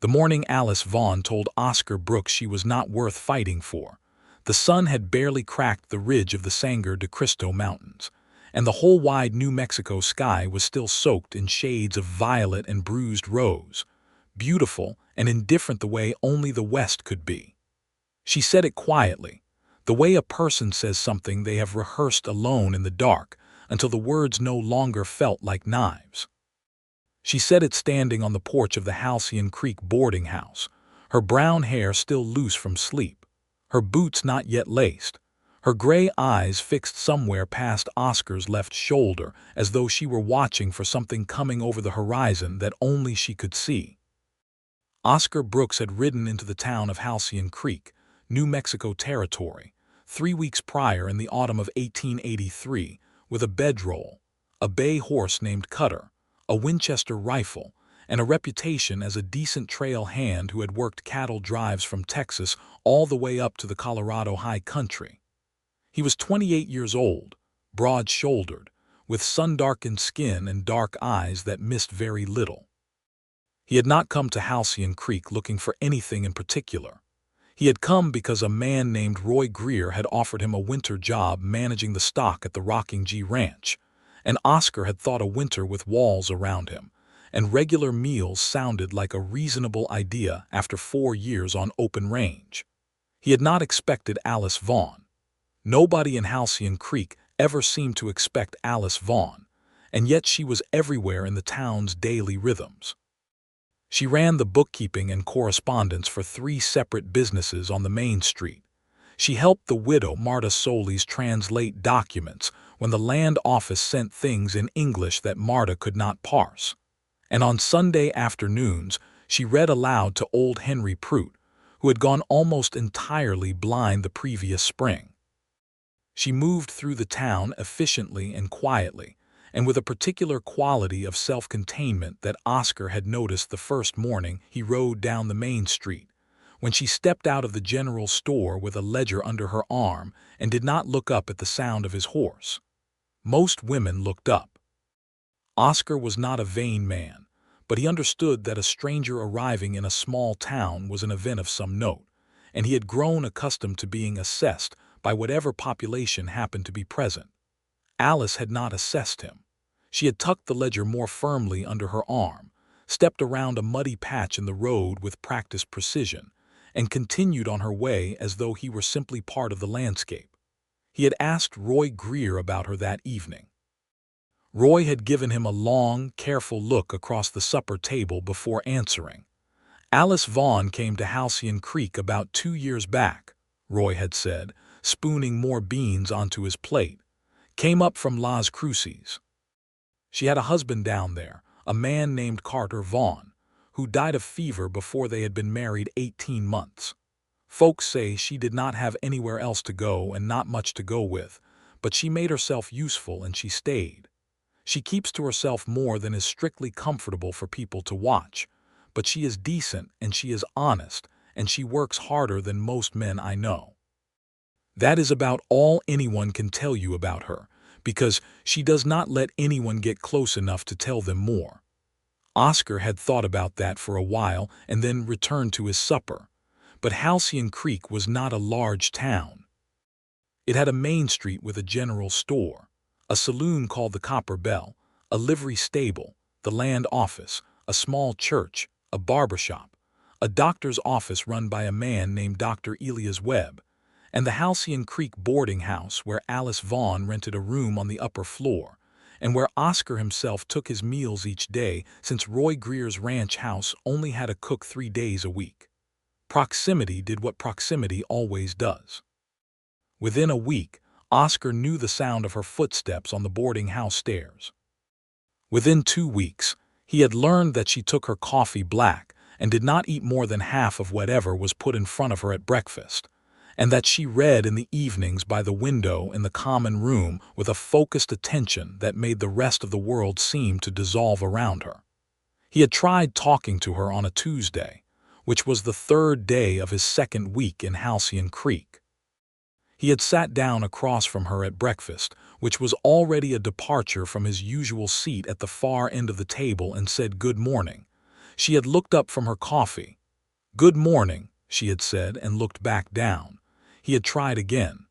The morning Alice Vaughn told Oscar Brooks she was not worth fighting for. The sun had barely cracked the ridge of the Sangre de Cristo Mountains, and the whole wide New Mexico sky was still soaked in shades of violet and bruised rose, beautiful and indifferent the way only the West could be. She said it quietly, the way a person says something they have rehearsed alone in the dark until the words no longer felt like knives. She said it standing on the porch of the Halcyon Creek boarding house, her brown hair still loose from sleep, her boots not yet laced, her gray eyes fixed somewhere past Oscar's left shoulder as though she were watching for something coming over the horizon that only she could see. Oscar Brooks had ridden into the town of Halcyon Creek, New Mexico Territory, 3 weeks prior in the autumn of 1883, with a bedroll, a bay horse named Cutter, a Winchester rifle, and a reputation as a decent trail hand who had worked cattle drives from Texas all the way up to the Colorado high country. He was 28 years old, broad-shouldered, with sun-darkened skin and dark eyes that missed very little. He had not come to Halcyon Creek looking for anything in particular. He had come because a man named Roy Greer had offered him a winter job managing the stock at the Rocking G Ranch, and Oscar had thought a winter with walls around him, and regular meals sounded like a reasonable idea after 4 years on open range. He had not expected Alice Vaughn. Nobody in Halcyon Creek ever seemed to expect Alice Vaughn, and yet she was everywhere in the town's daily rhythms. She ran the bookkeeping and correspondence for 3 separate businesses on the main street. She helped the widow Marta Solis translate documents when the land office sent things in English that Marta could not parse. And on Sunday afternoons, she read aloud to old Henry Prout, who had gone almost entirely blind the previous spring. She moved through the town efficiently and quietly, and with a particular quality of self-containment that Oscar had noticed the first morning he rode down the main street, when she stepped out of the general store with a ledger under her arm and did not look up at the sound of his horse. Most women looked up. Oscar was not a vain man, but he understood that a stranger arriving in a small town was an event of some note, and he had grown accustomed to being assessed by whatever population happened to be present. Alice had not assessed him. She had tucked the ledger more firmly under her arm, stepped around a muddy patch in the road with practiced precision, and continued on her way as though he were simply part of the landscape. He had asked Roy Greer about her that evening. Roy had given him a long, careful look across the supper table before answering. Alice Vaughn came to Halcyon Creek about 2 years back, Roy had said, spooning more beans onto his plate. Came up from Las Cruces. She had a husband down there, a man named Carter Vaughn, who died of fever before they had been married 18 months. Folks say she did not have anywhere else to go and not much to go with, but she made herself useful and she stayed. She keeps to herself more than is strictly comfortable for people to watch, but she is decent and she is honest and she works harder than most men I know. That is about all anyone can tell you about her, because she does not let anyone get close enough to tell them more. Oscar had thought about that for a while and then returned to his supper. But Halcyon Creek was not a large town. It had a main street with a general store, a saloon called the Copper Bell, a livery stable, the land office, a small church, a barbershop, a doctor's office run by a man named Dr. Elias Webb, and the Halcyon Creek boarding house where Alice Vaughn rented a room on the upper floor, and where Oscar himself took his meals each day since Roy Greer's ranch house only had a cook 3 days a week. Proximity did what proximity always does. Within a week, Oscar knew the sound of her footsteps on the boarding house stairs. Within 2 weeks, he had learned that she took her coffee black and did not eat more than half of whatever was put in front of her at breakfast, and that she read in the evenings by the window in the common room with a focused attention that made the rest of the world seem to dissolve around her. He had tried talking to her on a Tuesday, which was the 3rd day of his 2nd week in Halcyon Creek. He had sat down across from her at breakfast, which was already a departure from his usual seat at the far end of the table, and said good morning. She had looked up from her coffee. "Good morning," she had said, and looked back down. He had tried again.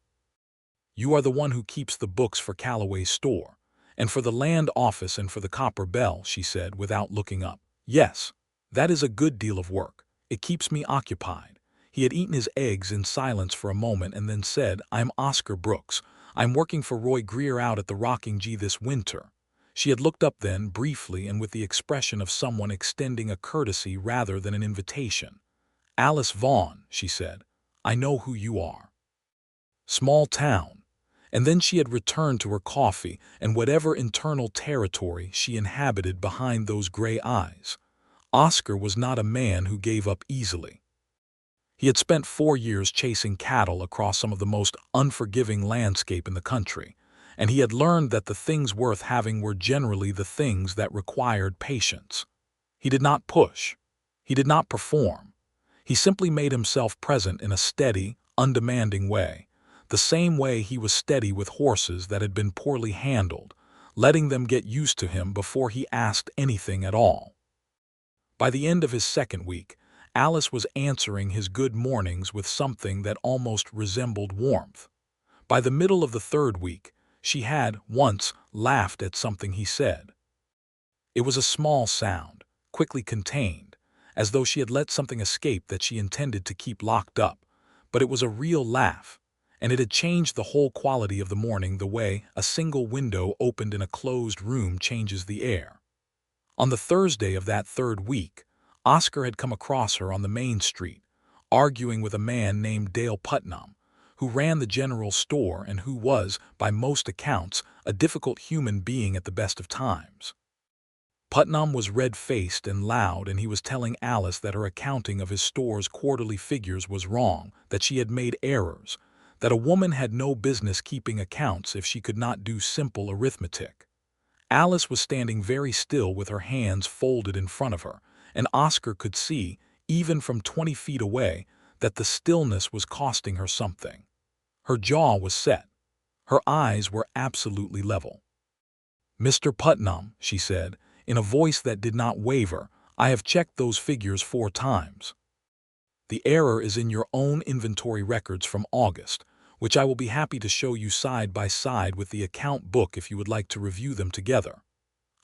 "You are the one who keeps the books for Calloway's store, and for the land office and for the Copper Bell," she said, without looking up. "Yes. That is a good deal of work. It keeps me occupied." He had eaten his eggs in silence for a moment and then said, "I'm Oscar Brooks. I'm working for Roy Greer out at the Rocking G this winter." She had looked up then, briefly, and with the expression of someone extending a courtesy rather than an invitation. "Alice Vaughn," she said. "I know who you are. Small town." And then she had returned to her coffee and whatever internal territory she inhabited behind those gray eyes. Oscar was not a man who gave up easily. He had spent 4 years chasing cattle across some of the most unforgiving landscape in the country, and he had learned that the things worth having were generally the things that required patience. He did not push. He did not perform. He simply made himself present in a steady, undemanding way, the same way he was steady with horses that had been poorly handled, letting them get used to him before he asked anything at all. By the end of his second week, Alice was answering his good mornings with something that almost resembled warmth. By the middle of the third week, she had, once, laughed at something he said. It was a small sound, quickly contained, as though she had let something escape that she intended to keep locked up, but it was a real laugh, and it had changed the whole quality of the morning the way a single window opened in a closed room changes the air. On the Thursday of that third week, Oscar had come across her on the main street, arguing with a man named Dale Putnam, who ran the general store and who was, by most accounts, a difficult human being at the best of times. Putnam was red-faced and loud, and he was telling Alice that her accounting of his store's quarterly figures was wrong, that she had made errors, that a woman had no business keeping accounts if she could not do simple arithmetic. Alice was standing very still with her hands folded in front of her, and Oscar could see, even from 20 feet away, that the stillness was costing her something. Her jaw was set. Her eyes were absolutely level. "Mr. Putnam," she said, in a voice that did not waver, "I have checked those figures 4 times. The error is in your own inventory records from August, which I will be happy to show you side by side with the account book if you would like to review them together."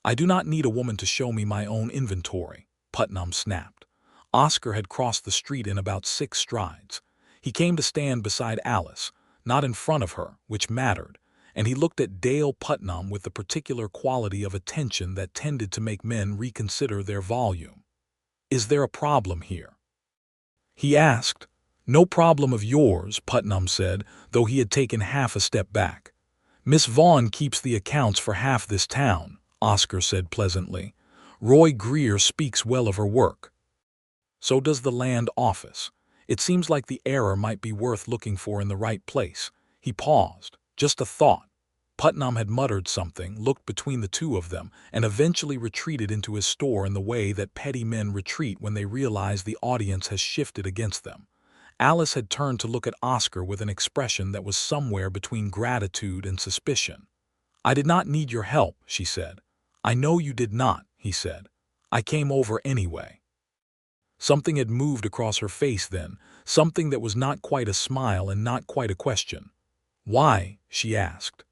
"I do not need a woman to show me my own inventory," Putnam snapped. Oscar had crossed the street in about 6 strides. He came to stand beside Alice, not in front of her, which mattered, and he looked at Dale Putnam with the particular quality of attention that tended to make men reconsider their volume. "Is there a problem here?" he asked. "No problem of yours," Putnam said, though he had taken half a step back. "Miss Vaughn keeps the accounts for half this town," Oscar said pleasantly. "Roy Greer speaks well of her work. So does the land office. It seems like the error might be worth looking for in the right place." He paused. Just a thought. Putnam had muttered something, looked between the two of them, and eventually retreated into his store in the way that petty men retreat when they realize the audience has shifted against them. Alice had turned to look at Oscar with an expression that was somewhere between gratitude and suspicion. "I did not need your help," she said. "I know you did not," he said. "I came over anyway." Something had moved across her face then, something that was not quite a smile and not quite a question. "Why?" she asked.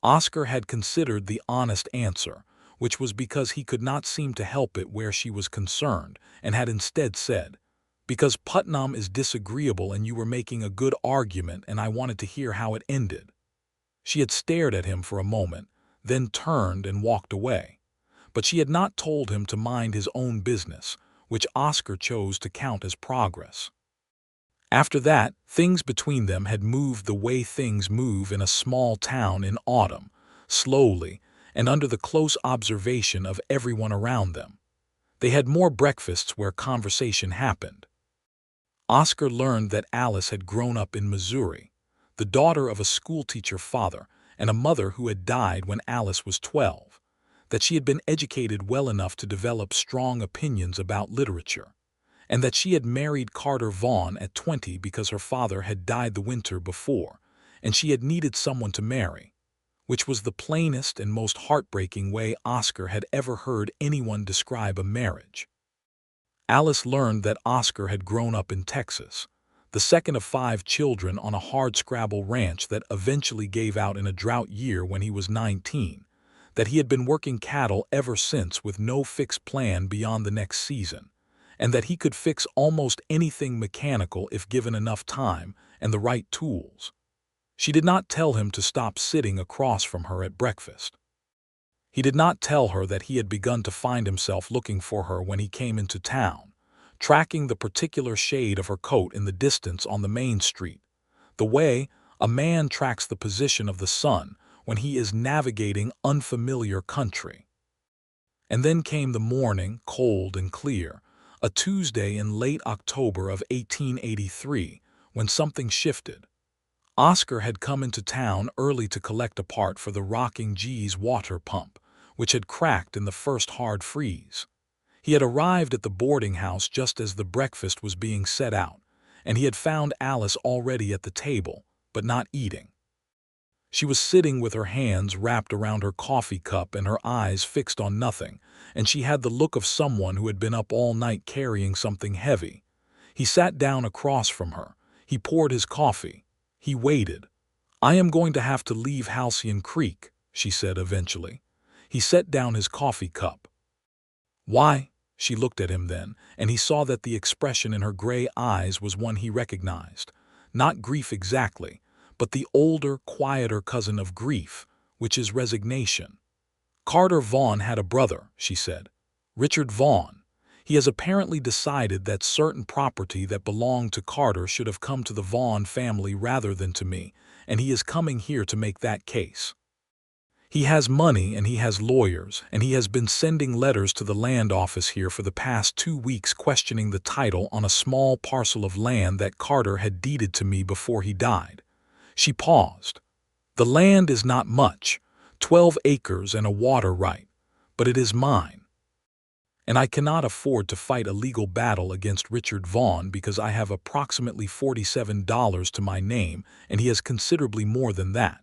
Oscar had considered the honest answer, which was because he could not seem to help it where she was concerned, and had instead said, "Because Putnam is disagreeable and you were making a good argument and I wanted to hear how it ended." She had stared at him for a moment, then turned and walked away. But she had not told him to mind his own business, which Oscar chose to count as progress. After that, things between them had moved the way things move in a small town in autumn, slowly, and under the close observation of everyone around them. They had more breakfasts where conversation happened. Oscar learned that Alice had grown up in Missouri, the daughter of a schoolteacher father and a mother who had died when Alice was 12, that she had been educated well enough to develop strong opinions about literature, and that she had married Carter Vaughn at 20 because her father had died the winter before, and she had needed someone to marry, which was the plainest and most heartbreaking way Oscar had ever heard anyone describe a marriage. Alice learned that Oscar had grown up in Texas, the second of 5 children on a hardscrabble ranch that eventually gave out in a drought year when he was 19, that he had been working cattle ever since with no fixed plan beyond the next season, and that he could fix almost anything mechanical if given enough time and the right tools. She did not tell him to stop sitting across from her at breakfast. He did not tell her that he had begun to find himself looking for her when he came into town, tracking the particular shade of her coat in the distance on the main street, the way a man tracks the position of the sun when he is navigating unfamiliar country. And then came the morning, cold and clear, a Tuesday in late October of 1883, when something shifted. Oscar had come into town early to collect a part for the Rocking G's water pump, which had cracked in the first hard freeze. He had arrived at the boarding house just as the breakfast was being set out, and he had found Alice already at the table, but not eating. She was sitting with her hands wrapped around her coffee cup and her eyes fixed on nothing, and she had the look of someone who had been up all night carrying something heavy. He sat down across from her. He poured his coffee. He waited. "I am going to have to leave Halcyon Creek," she said eventually. He set down his coffee cup. "Why?" She looked at him then, and he saw that the expression in her gray eyes was one he recognized. Not grief exactly, but the older, quieter cousin of grief, which is resignation. "Carter Vaughn had a brother," she said. "Richard Vaughn. He has apparently decided that certain property that belonged to Carter should have come to the Vaughn family rather than to me, and he is coming here to make that case. He has money and he has lawyers, and he has been sending letters to the land office here for the past 2 weeks questioning the title on a small parcel of land that Carter had deeded to me before he died." She paused. "The land is not much, 12 acres and a water right, but it is mine. And I cannot afford to fight a legal battle against Richard Vaughn because I have approximately $47 to my name, and he has considerably more than that."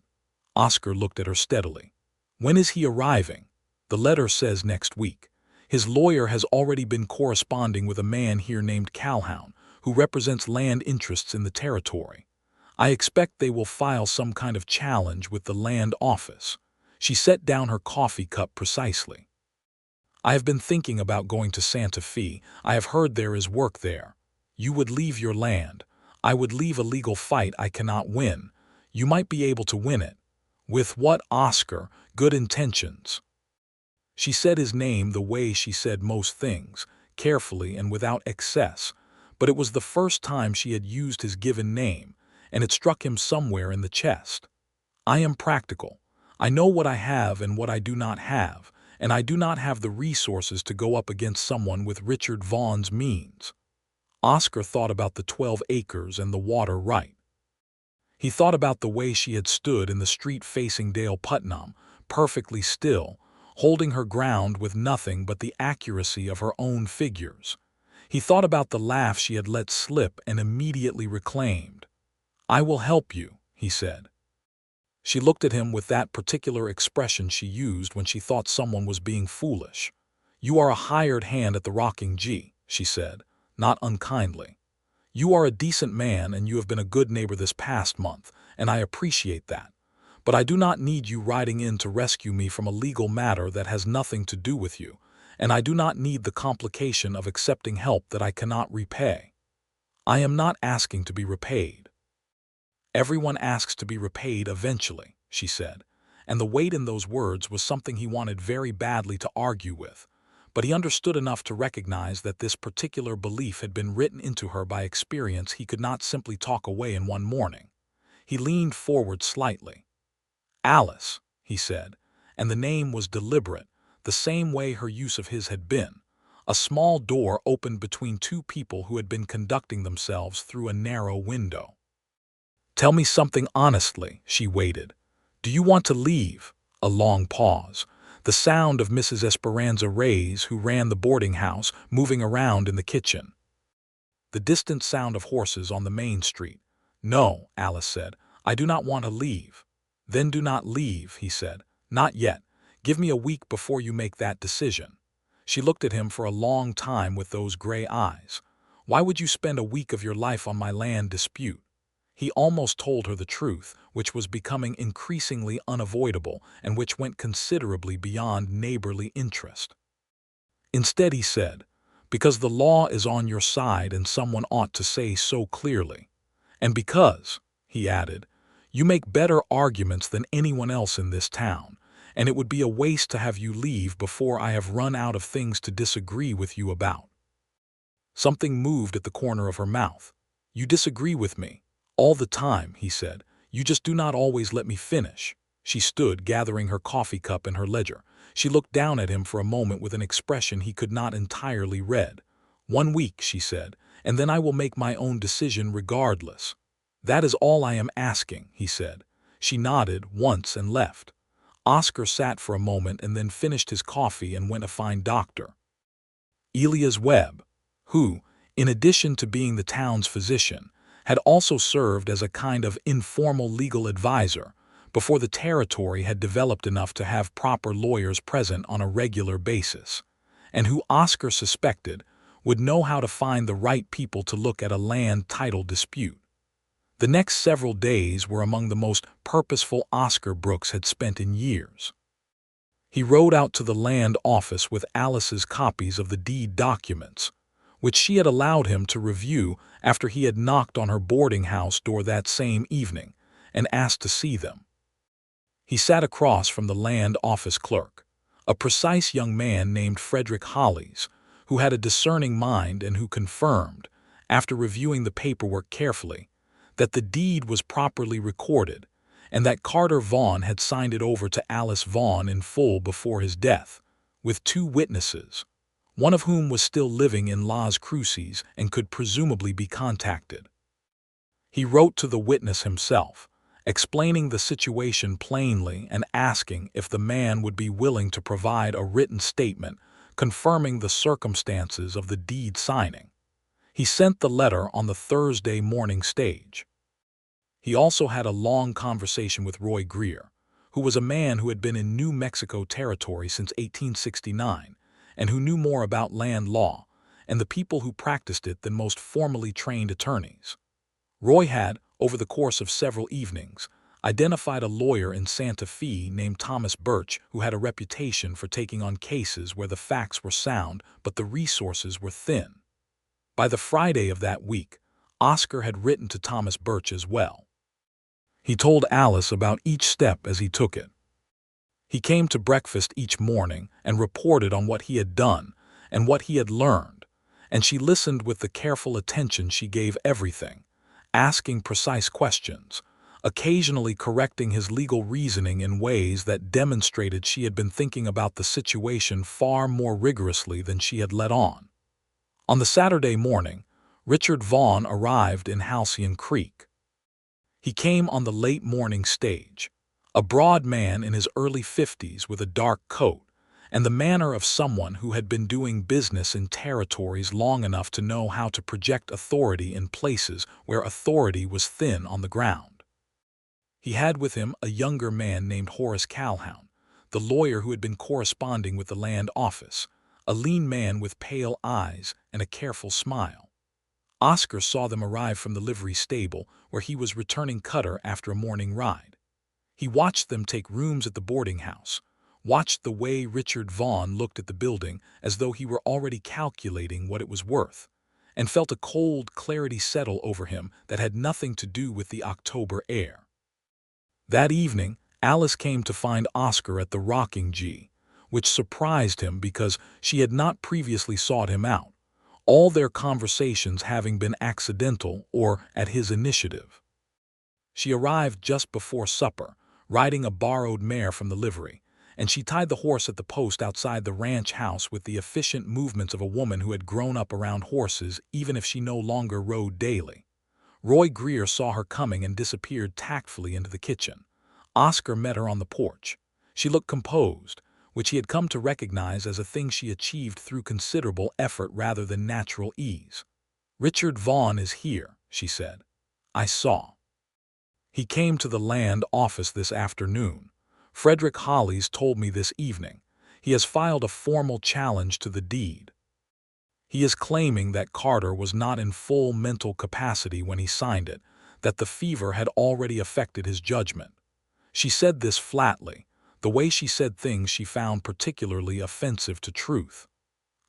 Oscar looked at her steadily. "When is he arriving?" "The letter says next week. His lawyer has already been corresponding with a man here named Calhoun, who represents land interests in the territory. I expect they will file some kind of challenge with the land office." She set down her coffee cup precisely. "I have been thinking about going to Santa Fe. I have heard there is work there. You would leave your land. I would leave a legal fight I cannot win. You might be able to win it." "With what, Oscar? Good intentions." She said his name the way she said most things, carefully and without excess, but it was the first time she had used his given name, and it struck him somewhere in the chest. "I am practical. I know what I have and what I do not have, and I do not have the resources to go up against someone with Richard Vaughn's means." Oscar thought about the 12 acres and the water right. He thought about the way she had stood in the street facing Dale Putnam, perfectly still, holding her ground with nothing but the accuracy of her own figures. He thought about the laugh she had let slip and immediately reclaimed. "I will help you," he said. She looked at him with that particular expression she used when she thought someone was being foolish. "You are a hired hand at the Rocking G," she said, not unkindly. "You are a decent man and you have been a good neighbor this past month, and I appreciate that. But I do not need you riding in to rescue me from a legal matter that has nothing to do with you, and I do not need the complication of accepting help that I cannot repay. I am not asking to be repaid." "Everyone asks to be repaid eventually," she said, and the weight in those words was something he wanted very badly to argue with, but he understood enough to recognize that this particular belief had been written into her by experience he could not simply talk away in one morning. He leaned forward slightly. "Alice," he said, and the name was deliberate, the same way her use of his had been. A small door opened between 2 people who had been conducting themselves through a narrow window. "Tell me something honestly," she waited. "Do you want to leave?" A long pause. The sound of Mrs. Esperanza Reyes, who ran the boarding house, moving around in the kitchen. The distant sound of horses on the main street. "No," Alice said. "I do not want to leave." "Then do not leave," he said. "Not yet. Give me a week before you make that decision." She looked at him for a long time with those gray eyes. "Why would you spend a week of your life on my land dispute?" He almost told her the truth, which was becoming increasingly unavoidable and which went considerably beyond neighborly interest. Instead he said, "Because the law is on your side and someone ought to say so clearly. And because," he added, "you make better arguments than anyone else in this town, and it would be a waste to have you leave before I have run out of things to disagree with you about." Something moved at the corner of her mouth. "You disagree with me all the time," he said. "You just do not always let me finish." She stood, gathering her coffee cup and her ledger. She looked down at him for a moment with an expression he could not entirely read. "1 week," she said, "and then I will make my own decision regardless." "That is all I am asking," he said. She nodded once and left. Oscar sat for a moment and then finished his coffee and went to find Dr. Elias Webb, who, in addition to being the town's physician, had also served as a kind of informal legal advisor before the territory had developed enough to have proper lawyers present on a regular basis, and who Oscar suspected would know how to find the right people to look at a land title dispute. The next several days were among the most purposeful Oscar Brooks had spent in years. He rode out to the land office with Alice's copies of the deed documents, which she had allowed him to review after he had knocked on her boarding house door that same evening and asked to see them. He sat across from the land office clerk, a precise young man named Frederick Hollis, who had a discerning mind and who confirmed, after reviewing the paperwork carefully, that the deed was properly recorded and that Carter Vaughn had signed it over to Alice Vaughn in full before his death, with 2 witnesses, one of whom was still living in Las Cruces and could presumably be contacted. He wrote to the witness himself, explaining the situation plainly and asking if the man would be willing to provide a written statement confirming the circumstances of the deed signing. He sent the letter on the Thursday morning stage. He also had a long conversation with Roy Greer, who was a man who had been in New Mexico territory since 1869 and who knew more about land law and the people who practiced it than most formally trained attorneys. Roy had, over the course of several evenings, identified a lawyer in Santa Fe named Thomas Birch who had a reputation for taking on cases where the facts were sound but the resources were thin. By the Friday of that week, Oscar had written to Thomas Birch as well. He told Alice about each step as he took it. He came to breakfast each morning and reported on what he had done and what he had learned, and she listened with the careful attention she gave everything, asking precise questions, occasionally correcting his legal reasoning in ways that demonstrated she had been thinking about the situation far more rigorously than she had let on. On the Saturday morning, Richard Vaughn arrived in Halcyon Creek. He came on the late morning stage, a broad man in his early 50s with a dark coat and the manner of someone who had been doing business in territories long enough to know how to project authority in places where authority was thin on the ground. He had with him a younger man named Horace Calhoun, the lawyer who had been corresponding with the land office, a lean man with pale eyes and a careful smile. Oscar saw them arrive from the livery stable where he was returning Cutter after a morning ride. He watched them take rooms at the boarding house, watched the way Richard Vaughn looked at the building as though he were already calculating what it was worth, and felt a cold clarity settle over him that had nothing to do with the October air. That evening, Alice came to find Oscar at the Rocking G, which surprised him because she had not previously sought him out, all their conversations having been accidental or at his initiative. She arrived just before supper, riding a borrowed mare from the livery, and she tied the horse at the post outside the ranch house with the efficient movements of a woman who had grown up around horses even if she no longer rode daily. Roy Greer saw her coming and disappeared tactfully into the kitchen. Oscar met her on the porch. She looked composed, which he had come to recognize as a thing she achieved through considerable effort rather than natural ease. "Richard Vaughn is here," she said. "I saw. He came to the land office this afternoon. Frederick Hollis told me this evening. He has filed a formal challenge to the deed. He is claiming that Carter was not in full mental capacity when he signed it, that the fever had already affected his judgment. She said this flatly, the way she said things she found particularly offensive to Truth.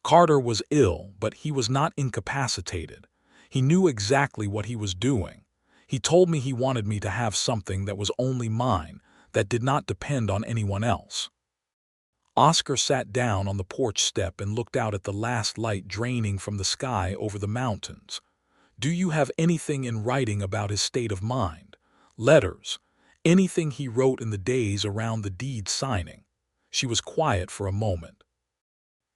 Carter was ill, but he was not incapacitated. He knew exactly what he was doing. He told me he wanted me to have something that was only mine, that did not depend on anyone else. Oscar sat down on the porch step and looked out at the last light draining from the sky over the mountains. Do you have anything in writing about his state of mind? Letters? Anything he wrote in the days around the deed signing? She was quiet for a moment.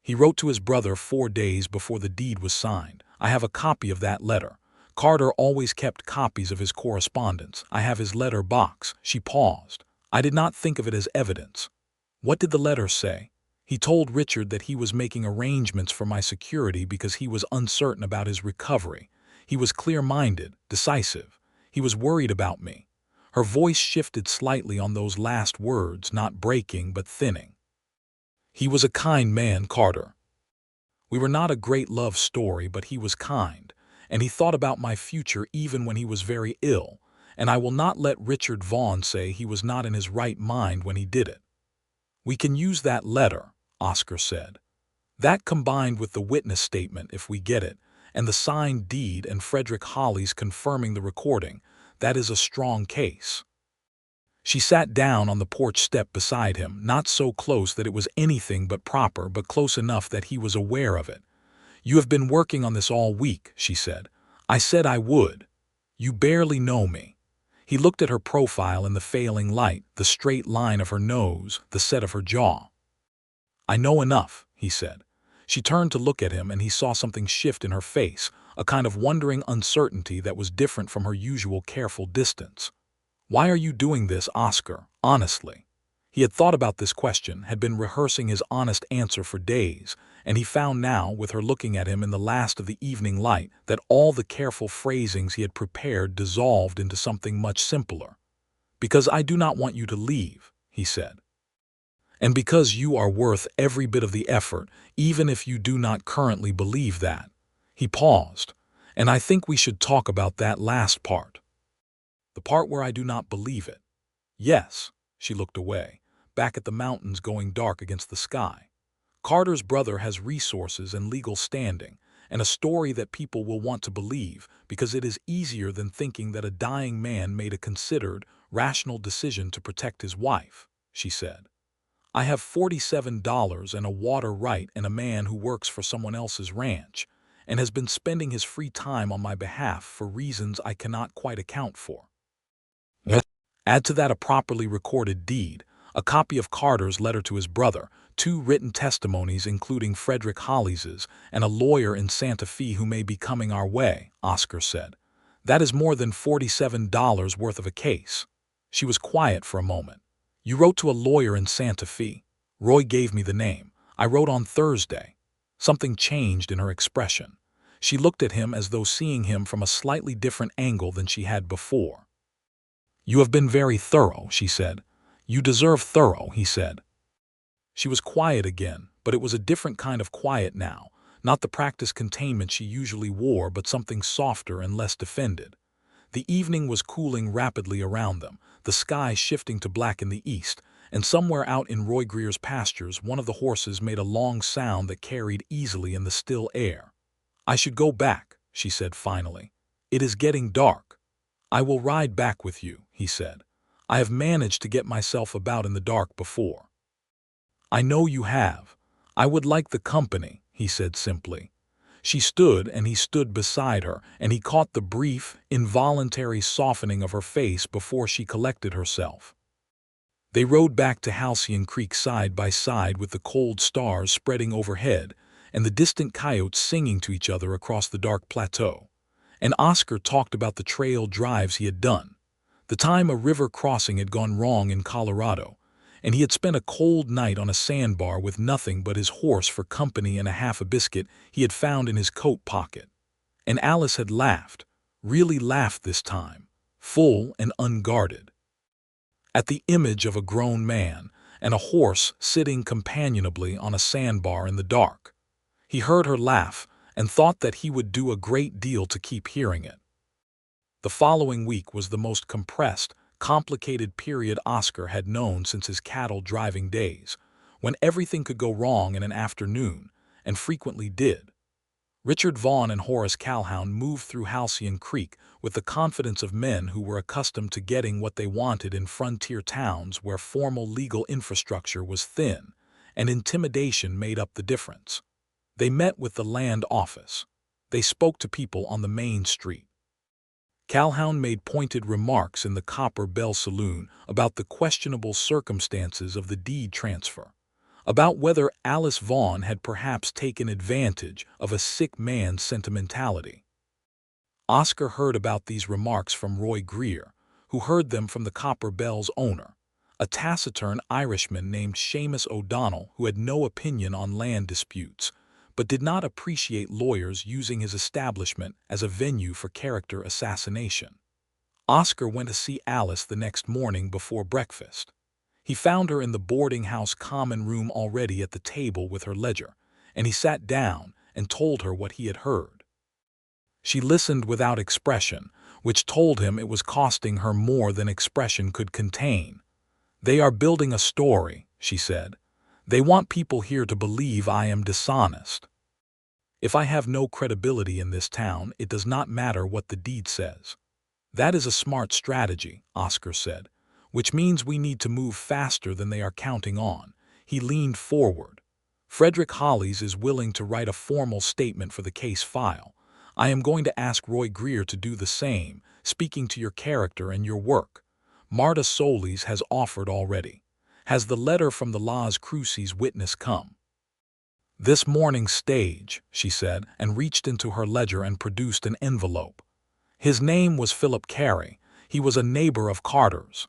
He wrote to his brother 4 days before the deed was signed. I have a copy of that letter. Carter always kept copies of his correspondence. I have his letter box. She paused. I did not think of it as evidence. What did the letter say? He told Richard that he was making arrangements for my security because he was uncertain about his recovery. He was clear-minded, decisive. He was worried about me. Her voice shifted slightly on those last words, not breaking but thinning. He was a kind man, Carter. We were not a great love story, but he was kind, and he thought about my future even when he was very ill, and I will not let Richard Vaughn say he was not in his right mind when he did it. We can use that letter, Oscar said. That combined with the witness statement, if we get it, and the signed deed and Frederick Holly's confirming the recording, that is a strong case. She sat down on the porch step beside him, not so close that it was anything but proper, but close enough that he was aware of it. You have been working on this all week, she said. I said I would. You barely know me. He looked at her profile in the failing light, the straight line of her nose, the set of her jaw. I know enough, he said. She turned to look at him and he saw something shift in her face, a kind of wondering uncertainty that was different from her usual careful distance. Why are you doing this, Oscar, honestly? He had thought about this question, had been rehearsing his honest answer for days, and he found now, with her looking at him in the last of the evening light, that all the careful phrasings he had prepared dissolved into something much simpler. Because I do not want you to leave, he said. And because you are worth every bit of the effort, even if you do not currently believe that. He paused, and I think we should talk about that last part. The part where I do not believe it. Yes, she looked away, back at the mountains going dark against the sky. Carter's brother has resources and legal standing, and a story that people will want to believe because it is easier than thinking that a dying man made a considered, rational decision to protect his wife, she said. I have $47 and a water right and a man who works for someone else's ranch and has been spending his free time on my behalf for reasons I cannot quite account for. Add to that a properly recorded deed, a copy of Carter's letter to his brother, 2 written testimonies including Frederick Holly's, and a lawyer in Santa Fe who may be coming our way, Oscar said. That is more than $47 worth of a case. She was quiet for a moment. You wrote to a lawyer in Santa Fe. Roy gave me the name. I wrote on Thursday. Something changed in her expression. She looked at him as though seeing him from a slightly different angle than she had before. You have been very thorough, she said. You deserve thorough, he said. She was quiet again, but it was a different kind of quiet now, not the practiced containment she usually wore, but something softer and less defended. The evening was cooling rapidly around them, the sky shifting to black in the east, and somewhere out in Roy Greer's pastures one of the horses made a long sound that carried easily in the still air. I should go back, she said finally. It is getting dark. I will ride back with you, he said. I have managed to get myself about in the dark before. I know you have. I would like the company, he said simply. She stood and he stood beside her, and he caught the brief, involuntary softening of her face before she collected herself. They rode back to Halcyon Creek side by side with the cold stars spreading overhead and the distant coyotes singing to each other across the dark plateau. And Oscar talked about the trail drives he had done, the time a river crossing had gone wrong in Colorado, and he had spent a cold night on a sandbar with nothing but his horse for company and a half a biscuit he had found in his coat pocket. And Alice had laughed, really laughed this time, full and unguarded. At the image of a grown man, and a horse sitting companionably on a sandbar in the dark. He heard her laugh and thought that he would do a great deal to keep hearing it. The following week was the most compressed, complicated period Oscar had known since his cattle-driving days, when everything could go wrong in an afternoon, and frequently did. Richard Vaughn and Horace Calhoun moved through Halcyon Creek with the confidence of men who were accustomed to getting what they wanted in frontier towns where formal legal infrastructure was thin, and intimidation made up the difference. They met with the land office. They spoke to people on the main street. Calhoun made pointed remarks in the Copper Bell Saloon about the questionable circumstances of the deed transfer, about whether Alice Vaughn had perhaps taken advantage of a sick man's sentimentality. Oscar heard about these remarks from Roy Greer, who heard them from the Copper Bell's owner, a taciturn Irishman named Seamus O'Donnell who had no opinion on land disputes, but did not appreciate lawyers using his establishment as a venue for character assassination. Oscar went to see Alice the next morning before breakfast. He found her in the boarding house common room already at the table with her ledger, and he sat down and told her what he had heard. She listened without expression, which told him it was costing her more than expression could contain. "They are building a story," she said. "They want people here to believe I am dishonest. If I have no credibility in this town, it does not matter what the deed says." "That is a smart strategy," Oscar said, "which means we need to move faster than they are counting on." He leaned forward. "Frederick Hollies is willing to write a formal statement for the case file. I am going to ask Roy Greer to do the same, speaking to your character and your work. Marta Solis has offered already. Has the letter from the Las Cruces witness come?" "This morning's stage," she said, and reached into her ledger and produced an envelope. "His name was Philip Carey. He was a neighbor of Carter's.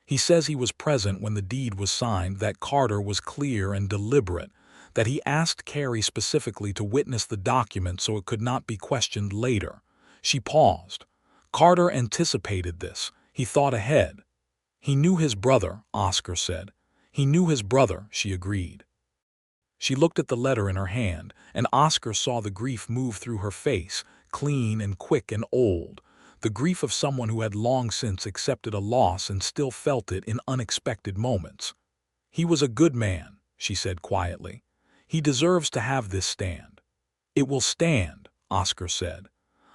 He says he was present when the deed was signed, that Carter was clear and deliberate, that he asked Carey specifically to witness the document so it could not be questioned later." She paused. "Carter anticipated this. He thought ahead." "He knew his brother," Oscar said. "He knew his brother," she agreed. She looked at the letter in her hand, and Oscar saw the grief move through her face, clean and quick and old, the grief of someone who had long since accepted a loss and still felt it in unexpected moments. "He was a good man," she said quietly. "He deserves to have this stand." "It will stand," Oscar said.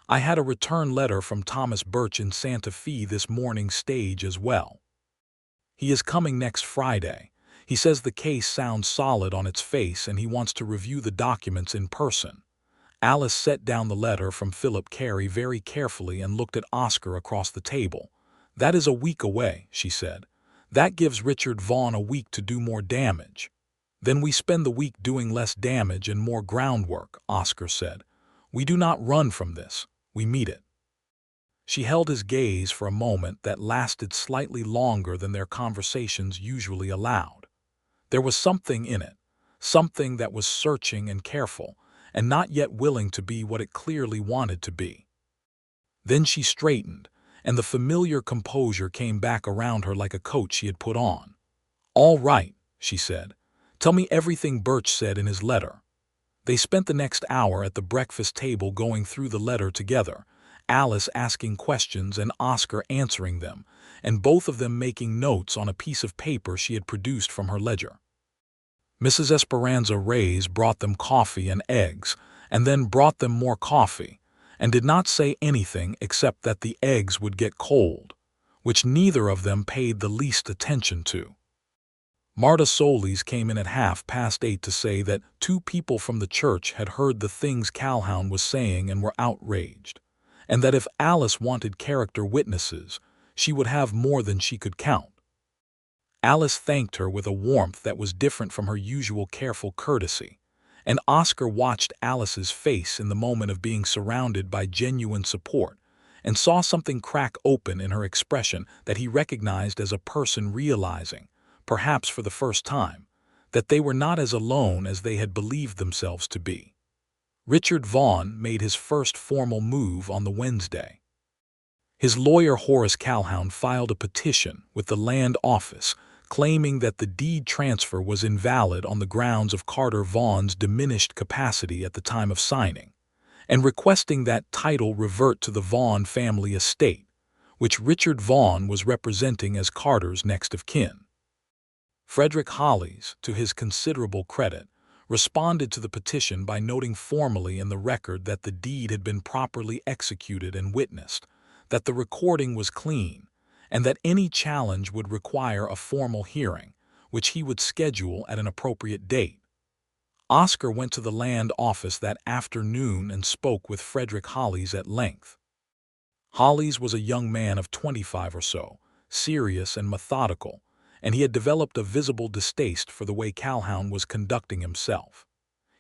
"I had a return letter from Thomas Birch in Santa Fe this morning's stage as well. He is coming next Friday. He says the case sounds solid on its face and he wants to review the documents in person." Alice set down the letter from Philip Carey very carefully and looked at Oscar across the table. "That is a week away," she said. "That gives Richard Vaughn a week to do more damage." "Then we spend the week doing less damage and more groundwork," Oscar said. "We do not run from this, we meet it." She held his gaze for a moment that lasted slightly longer than their conversations usually allowed. There was something in it, something that was searching and careful, and not yet willing to be what it clearly wanted to be. Then she straightened, and the familiar composure came back around her like a coat she had put on. "All right," she said. "Tell me everything Birch said in his letter." They spent the next hour at the breakfast table going through the letter together, Alice asking questions and Oscar answering them, and both of them making notes on a piece of paper she had produced from her ledger. Mrs. Esperanza Reyes brought them coffee and eggs, and then brought them more coffee, and did not say anything except that the eggs would get cold, which neither of them paid the least attention to. Marta Solis came in at 8:30 to say that 2 people from the church had heard the things Calhoun was saying and were outraged, and that if Alice wanted character witnesses, she would have more than she could count. Alice thanked her with a warmth that was different from her usual careful courtesy, and Oscar watched Alice's face in the moment of being surrounded by genuine support, and saw something crack open in her expression that he recognized as a person realizing, perhaps for the first time, that they were not as alone as they had believed themselves to be. Richard Vaughn made his first formal move on the Wednesday. His lawyer Horace Calhoun filed a petition with the land office claiming that the deed transfer was invalid on the grounds of Carter Vaughn's diminished capacity at the time of signing, and requesting that title revert to the Vaughn family estate, which Richard Vaughn was representing as Carter's next of kin. Frederick Hollis, to his considerable credit, responded to the petition by noting formally in the record that the deed had been properly executed and witnessed, that the recording was clean, and that any challenge would require a formal hearing, which he would schedule at an appropriate date. Oscar went to the land office that afternoon and spoke with Frederick Hollis at length. Hollis was a young man of 25 or so, serious and methodical, and he had developed a visible distaste for the way Calhoun was conducting himself.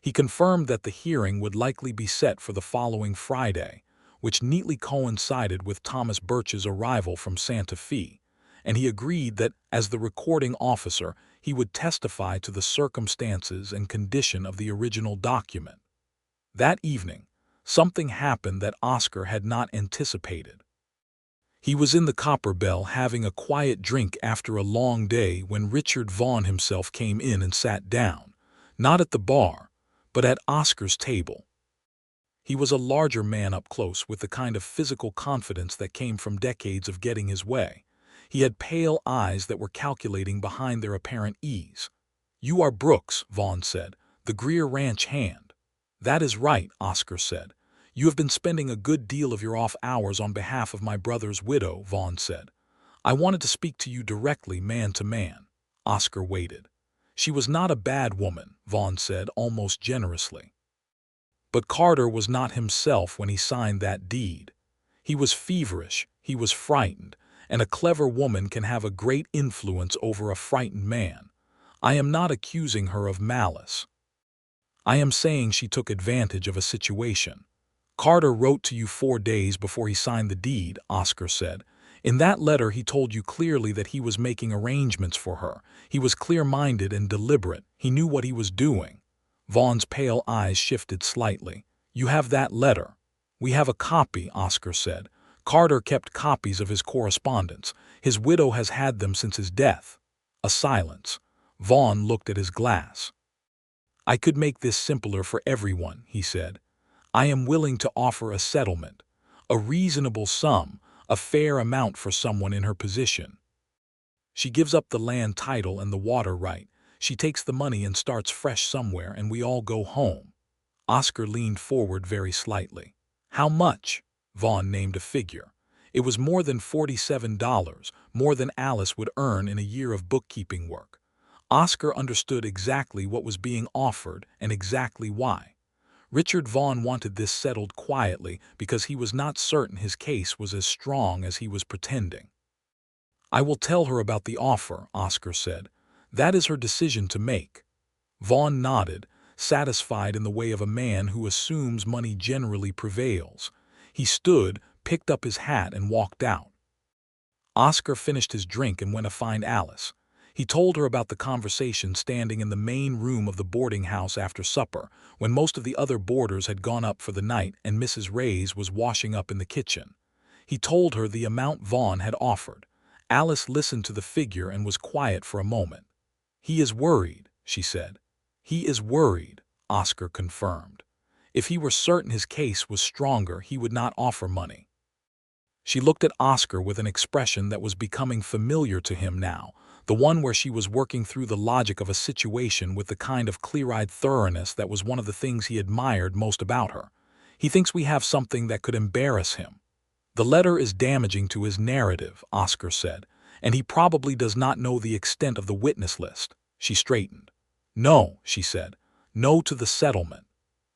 He confirmed that the hearing would likely be set for the following Friday, which neatly coincided with Thomas Birch's arrival from Santa Fe, and he agreed that, as the recording officer, he would testify to the circumstances and condition of the original document. That evening, something happened that Oscar had not anticipated. He was in the Copper Bell having a quiet drink after a long day when Richard Vaughn himself came in and sat down, not at the bar, but at Oscar's table. He was a larger man up close with the kind of physical confidence that came from decades of getting his way. He had pale eyes that were calculating behind their apparent ease. "You are Brooks," Vaughn said, "the Greer Ranch hand." "That is right," Oscar said. "You have been spending a good deal of your off hours on behalf of my brother's widow," Vaughn said. "I wanted to speak to you directly, man to man." Oscar waited. "She was not a bad woman," Vaughn said almost generously. But Carter was not himself when he signed that deed. He was feverish, he was frightened, and a clever woman can have a great influence over a frightened man. I am not accusing her of malice. I am saying she took advantage of a situation. "Carter wrote to you 4 days before he signed the deed," Oscar said. "In that letter he told you clearly that he was making arrangements for her. He was clear-minded and deliberate. He knew what he was doing." Vaughn's pale eyes shifted slightly. "You have that letter?" "We have a copy," Oscar said. "Carter kept copies of his correspondence. His widow has had them since his death." A silence. Vaughn looked at his glass. "I could make this simpler for everyone," he said. "I am willing to offer a settlement, a reasonable sum, a fair amount for someone in her position. She gives up the land title and the water right. She takes the money and starts fresh somewhere, and we all go home." Oscar leaned forward very slightly. "How much?" Vaughn named a figure. It was more than $47, more than Alice would earn in a year of bookkeeping work. Oscar understood exactly what was being offered and exactly why. Richard Vaughn wanted this settled quietly because he was not certain his case was as strong as he was pretending. "I will tell her about the offer," Oscar said. "That is her decision to make." Vaughn nodded, satisfied in the way of a man who assumes money generally prevails. He stood, picked up his hat, and walked out. Oscar finished his drink and went to find Alice. He told her about the conversation standing in the main room of the boarding house after supper, when most of the other boarders had gone up for the night and Mrs. Reyes was washing up in the kitchen. He told her the amount Vaughn had offered. Alice listened to the figure and was quiet for a moment. "He is worried," she said. "He is worried," Oscar confirmed. "If he were certain his case was stronger, he would not offer money." She looked at Oscar with an expression that was becoming familiar to him now, the one where she was working through the logic of a situation with the kind of clear-eyed thoroughness that was one of the things he admired most about her. "He thinks we have something that could embarrass him." "The letter is damaging to his narrative," Oscar said, "and he probably does not know the extent of the witness list." She straightened. "No," she said. "No to the settlement."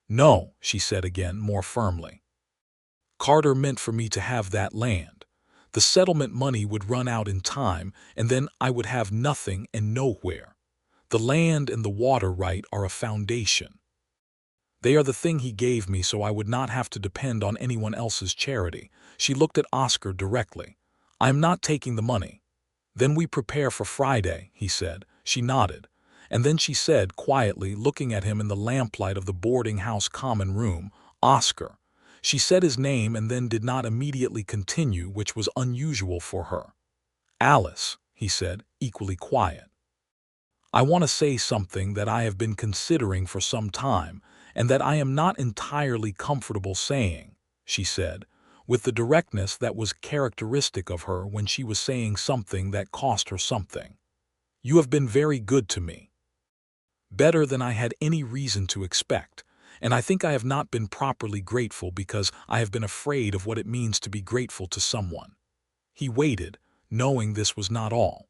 "No," she said again, more firmly. "Carter meant for me to have that land. The settlement money would run out in time, and then I would have nothing and nowhere. The land and the water right are a foundation. They are the thing he gave me so I would not have to depend on anyone else's charity." She looked at Oscar directly. "I am not taking the money." "Then we prepare for Friday," he said. She nodded. And then she said, quietly, looking at him in the lamplight of the boarding house common room, "Oscar." She said his name and then did not immediately continue, which was unusual for her. "Alice," he said, equally quiet. I want to say something that I have been considering for some time, and that I am not entirely comfortable saying, she said, with the directness that was characteristic of her when she was saying something that cost her something. You have been very good to me. Better than I had any reason to expect, and I think I have not been properly grateful because I have been afraid of what it means to be grateful to someone. He waited, knowing this was not all.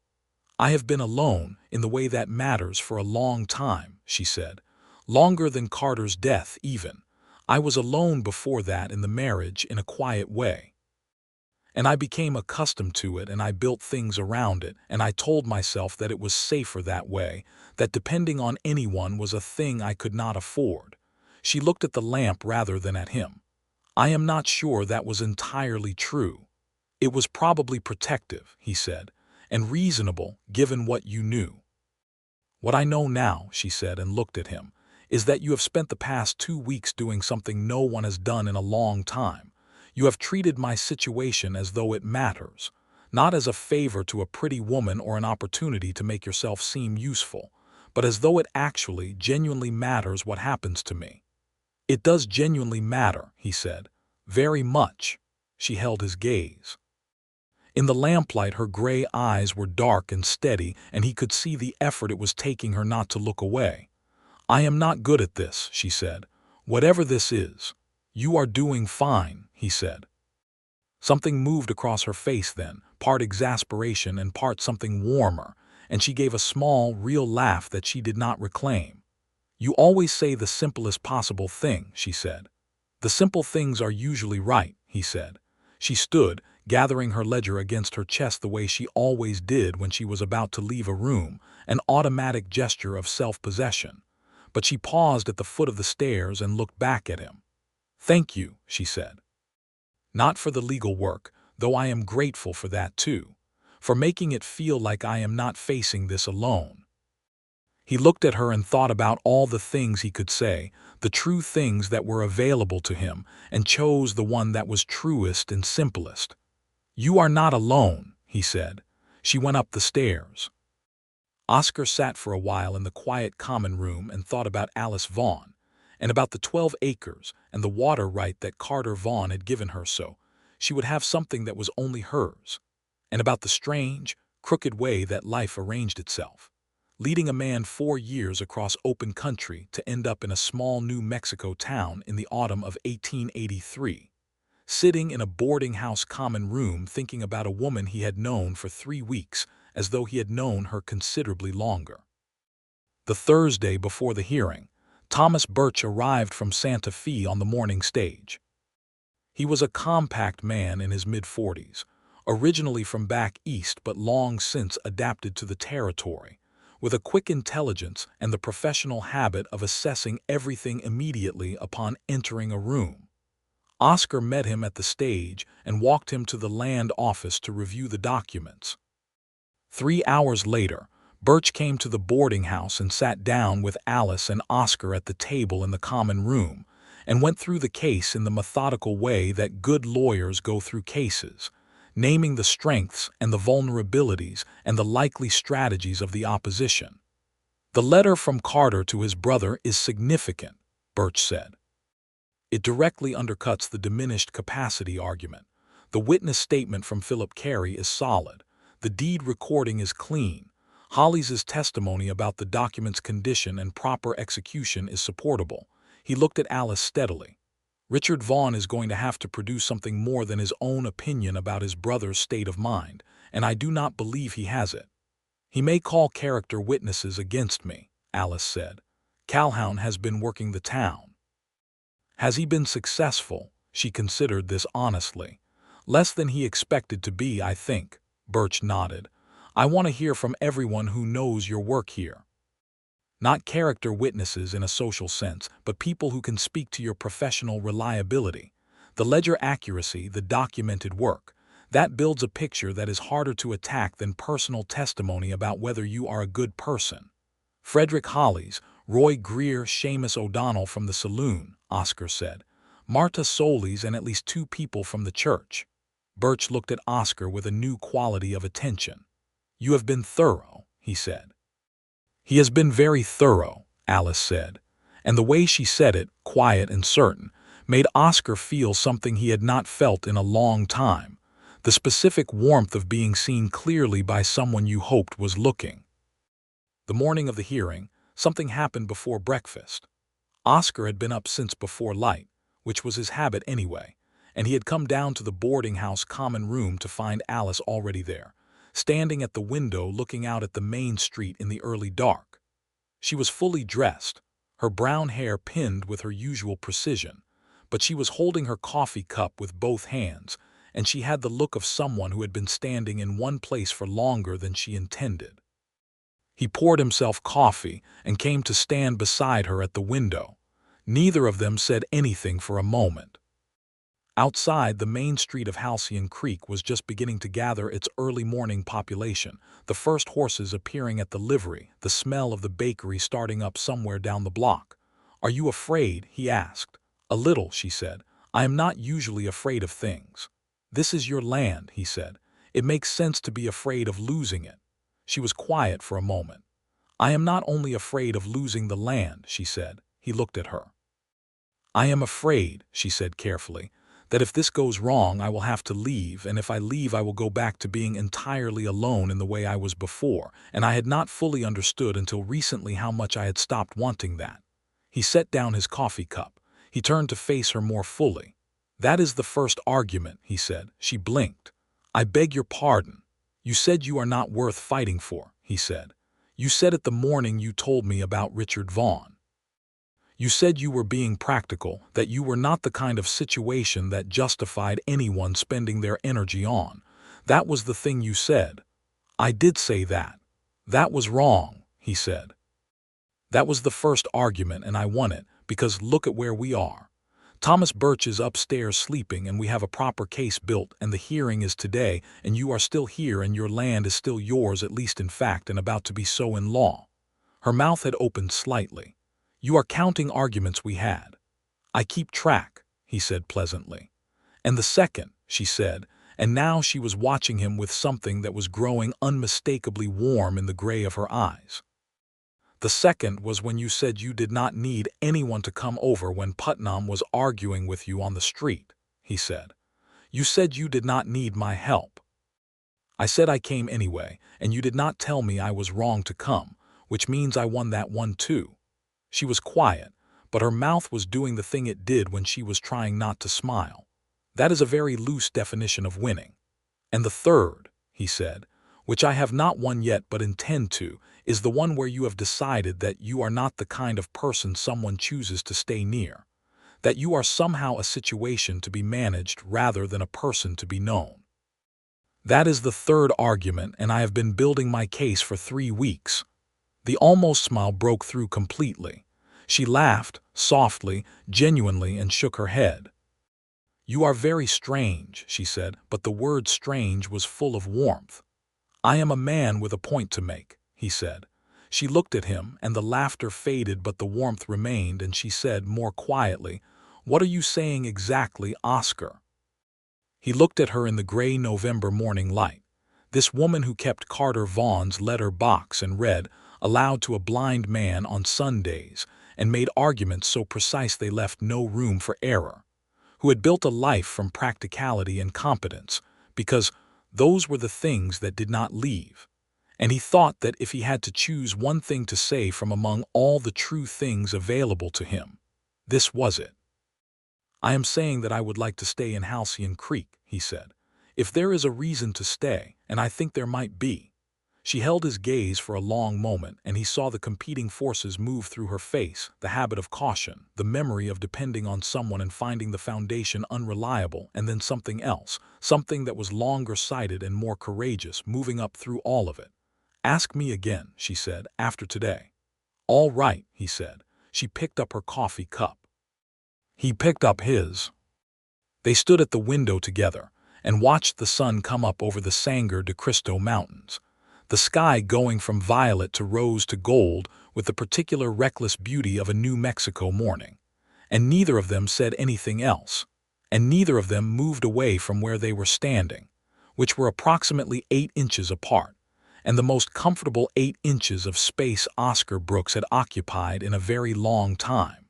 I have been alone in the way that matters for a long time, she said. Longer than Carter's death, even. I was alone before that in the marriage in a quiet way. And I became accustomed to it, and I built things around it, and I told myself that it was safer that way, that depending on anyone was a thing I could not afford. She looked at the lamp rather than at him. I am not sure that was entirely true. It was probably protective, he said, and reasonable given what you knew. What I know now, she said and looked at him, is that you have spent the past 2 weeks doing something no one has done in a long time. You have treated my situation as though it matters, not as a favor to a pretty woman or an opportunity to make yourself seem useful, but as though it actually, genuinely matters what happens to me. It does genuinely matter, he said. Very much. She held his gaze. In the lamplight, her gray eyes were dark and steady, and he could see the effort it was taking her not to look away. I am not good at this, she said. Whatever this is. You are doing fine, he said. Something moved across her face then, part exasperation and part something warmer, and she gave a small, real laugh that she did not reclaim. You always say the simplest possible thing, she said. The simple things are usually right, he said. She stood, gathering her ledger against her chest the way she always did when she was about to leave a room, an automatic gesture of self-possession. But she paused at the foot of the stairs and looked back at him. Thank you, she said. Not for the legal work, though I am grateful for that too, for making it feel like I am not facing this alone. He looked at her and thought about all the things he could say, the true things that were available to him, and chose the one that was truest and simplest. You are not alone, he said. She went up the stairs. Oscar sat for a while in the quiet common room and thought about Alice Vaughn, and about the 12 acres and the water right that Carter Vaughn had given her so she would have something that was only hers, and about the strange, crooked way that life arranged itself, leading a man 4 years across open country to end up in a small New Mexico town in the autumn of 1883, sitting in a boarding house common room thinking about a woman he had known for 3 weeks as though he had known her considerably longer. The Thursday before the hearing, Thomas Birch arrived from Santa Fe on the morning stage. He was a compact man in his mid-40s, originally from back east but long since adapted to the territory, with a quick intelligence and the professional habit of assessing everything immediately upon entering a room. Oscar met him at the stage and walked him to the land office to review the documents. 3 hours later, Birch came to the boarding house and sat down with Alice and Oscar at the table in the common room, and went through the case in the methodical way that good lawyers go through cases, naming the strengths and the vulnerabilities and the likely strategies of the opposition. The letter from Carter to his brother is significant, Birch said. It directly undercuts the diminished capacity argument. The witness statement from Philip Carey is solid. The deed recording is clean. Hollis's testimony about the document's condition and proper execution is supportable. He looked at Alice steadily. Richard Vaughn is going to have to produce something more than his own opinion about his brother's state of mind, and I do not believe he has it. He may call character witnesses against me, Alice said. Calhoun has been working the town. Has he been successful? She considered this honestly. Less than he expected to be, I think. Birch nodded. I want to hear from everyone who knows your work here. Not character witnesses in a social sense, but people who can speak to your professional reliability. The ledger accuracy, the documented work. That builds a picture that is harder to attack than personal testimony about whether you are a good person. Frederick Hollis, Roy Greer, Seamus O'Donnell from the saloon, Oscar said. Marta Solis and at least 2 people from the church. Birch looked at Oscar with a new quality of attention. "You have been thorough," he said. "He has been very thorough," Alice said, and the way she said it, quiet and certain, made Oscar feel something he had not felt in a long time, the specific warmth of being seen clearly by someone you hoped was looking. The morning of the hearing, something happened before breakfast. Oscar had been up since before light, which was his habit anyway, and he had come down to the boarding house common room to find Alice already there, standing at the window looking out at the main street in the early dark. She was fully dressed, her brown hair pinned with her usual precision, but she was holding her coffee cup with both hands, and she had the look of someone who had been standing in one place for longer than she intended. He poured himself coffee and came to stand beside her at the window. Neither of them said anything for a moment. Outside, the main street of Halcyon Creek was just beginning to gather its early morning population, the first horses appearing at the livery, the smell of the bakery starting up somewhere down the block. "Are you afraid?" he asked. "A little," she said. "I am not usually afraid of things." "This is your land," he said. "It makes sense to be afraid of losing it." She was quiet for a moment. "I am not only afraid of losing the land," she said. He looked at her. "I am afraid," she said carefully, "that if this goes wrong I will have to leave, and if I leave I will go back to being entirely alone in the way I was before, and I had not fully understood until recently how much I had stopped wanting that." He set down his coffee cup. He turned to face her more fully. "That is the first argument," he said. She blinked. "I beg your pardon. You said you are not worth fighting for," he said. "You said it the morning you told me about Richard Vaughn. You said you were being practical, that you were not the kind of situation that justified anyone spending their energy on. That was the thing you said." "I did say that." "That was wrong," he said. "That was the first argument, and I won it, because look at where we are. Thomas Birch is upstairs sleeping, and we have a proper case built, and the hearing is today, and you are still here, and your land is still yours, at least in fact, and about to be so in law." Her mouth had opened slightly. "You are counting arguments we had." "I keep track," he said pleasantly. "And the second," she said, and now she was watching him with something that was growing unmistakably warm in the gray of her eyes. "The second was when you said you did not need anyone to come over when Putnam was arguing with you on the street," he said. "You said you did not need my help. I said I came anyway, and you did not tell me I was wrong to come, which means I won that one too." She was quiet, but her mouth was doing the thing it did when she was trying not to smile. "That is a very loose definition of winning." "And the third," he said, "which I have not won yet but intend to, is the one where you have decided that you are not the kind of person someone chooses to stay near, that you are somehow a situation to be managed rather than a person to be known. That is the third argument, and I have been building my case for 3 weeks." The almost smile broke through completely. She laughed, softly, genuinely, and shook her head. "You are very strange," she said, but the word strange was full of warmth. "I am a man with a point to make," he said. She looked at him, and the laughter faded but the warmth remained, and she said more quietly, "What are you saying exactly, Oscar?" He looked at her in the gray November morning light. This woman who kept Carter Vaughn's letter box and read aloud to a blind man on Sundays and made arguments so precise they left no room for error, who had built a life from practicality and competence, because those were the things that did not leave. And he thought that if he had to choose one thing to say from among all the true things available to him, this was it. "I am saying that I would like to stay in Halcyon Creek," he said. "If there is a reason to stay, and I think there might be." She held his gaze for a long moment, and he saw the competing forces move through her face, the habit of caution, the memory of depending on someone and finding the foundation unreliable, and then something else, something that was longer-sighted and more courageous, moving up through all of it. "Ask me again," she said, "after today." "All right," he said. She picked up her coffee cup. He picked up his. They stood at the window together and watched the sun come up over the Sangre de Cristo Mountains, the sky going from violet to rose to gold with the particular reckless beauty of a New Mexico morning. And neither of them said anything else, and neither of them moved away from where they were standing, which were approximately 8 inches apart, and the most comfortable 8 inches of space Oscar Brooks had occupied in a very long time.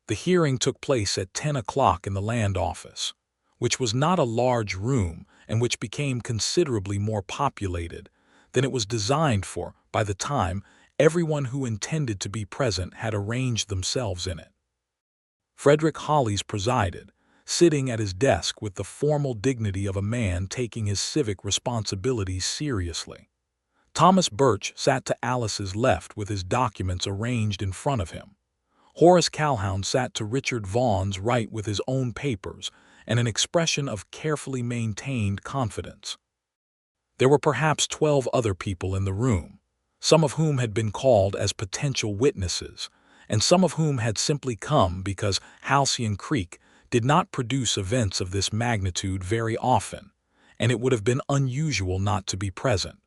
The hearing took place at 10 o'clock in the land office, which was not a large room and which became considerably more populated than it was designed for by the time everyone who intended to be present had arranged themselves in it. Frederick Hollis presided, sitting at his desk with the formal dignity of a man taking his civic responsibilities seriously. Thomas Birch sat to Alice's left with his documents arranged in front of him. Horace Calhoun sat to Richard Vaughn's right with his own papers and an expression of carefully maintained confidence. There were perhaps 12 other people in the room, some of whom had been called as potential witnesses, and some of whom had simply come because Halcyon Creek did not produce events of this magnitude very often, and it would have been unusual not to be present.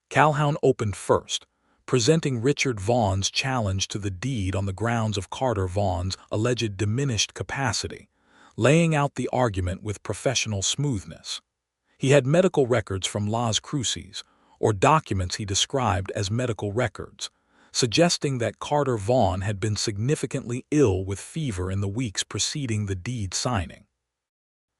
Calhoun opened first, presenting Richard Vaughn's challenge to the deed on the grounds of Carter Vaughn's alleged diminished capacity, laying out the argument with professional smoothness. He had medical records from Las Cruces, or documents he described as medical records, suggesting that Carter Vaughn had been significantly ill with fever in the weeks preceding the deed signing.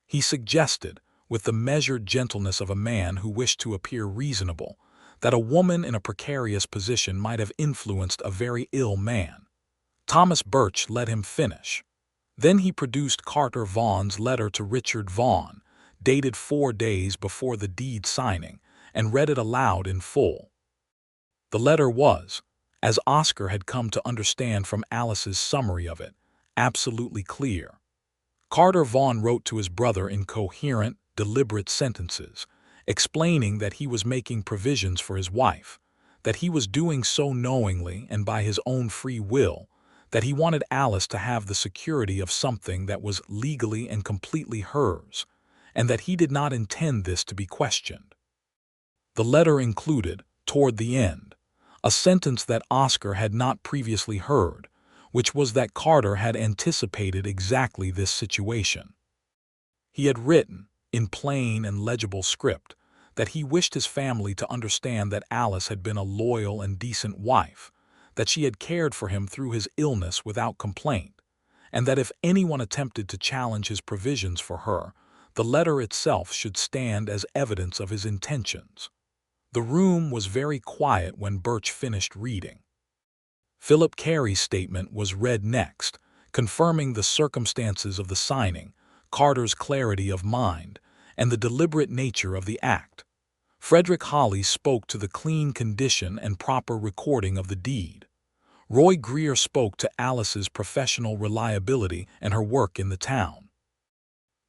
He suggested, with the measured gentleness of a man who wished to appear reasonable, that a woman in a precarious position might have influenced a very ill man. Thomas Birch let him finish. Then he produced Carter Vaughn's letter to Richard Vaughn, dated 4 days before the deed signing, and read it aloud in full. The letter was, as Oscar had come to understand from Alice's summary of it, absolutely clear. Carter Vaughn wrote to his brother in coherent, deliberate sentences, explaining that he was making provisions for his wife, that he was doing so knowingly and by his own free will, that he wanted Alice to have the security of something that was legally and completely hers, and that he did not intend this to be questioned. The letter included, toward the end, a sentence that Oscar had not previously heard, which was that Carter had anticipated exactly this situation. He had written, in plain and legible script, that he wished his family to understand that Alice had been a loyal and decent wife, that she had cared for him through his illness without complaint, and that if anyone attempted to challenge his provisions for her, the letter itself should stand as evidence of his intentions. The room was very quiet when Birch finished reading. Philip Carey's statement was read next, confirming the circumstances of the signing, Carter's clarity of mind, and the deliberate nature of the act. Frederick Hollis spoke to the clean condition and proper recording of the deed. Roy Greer spoke to Alice's professional reliability and her work in the town.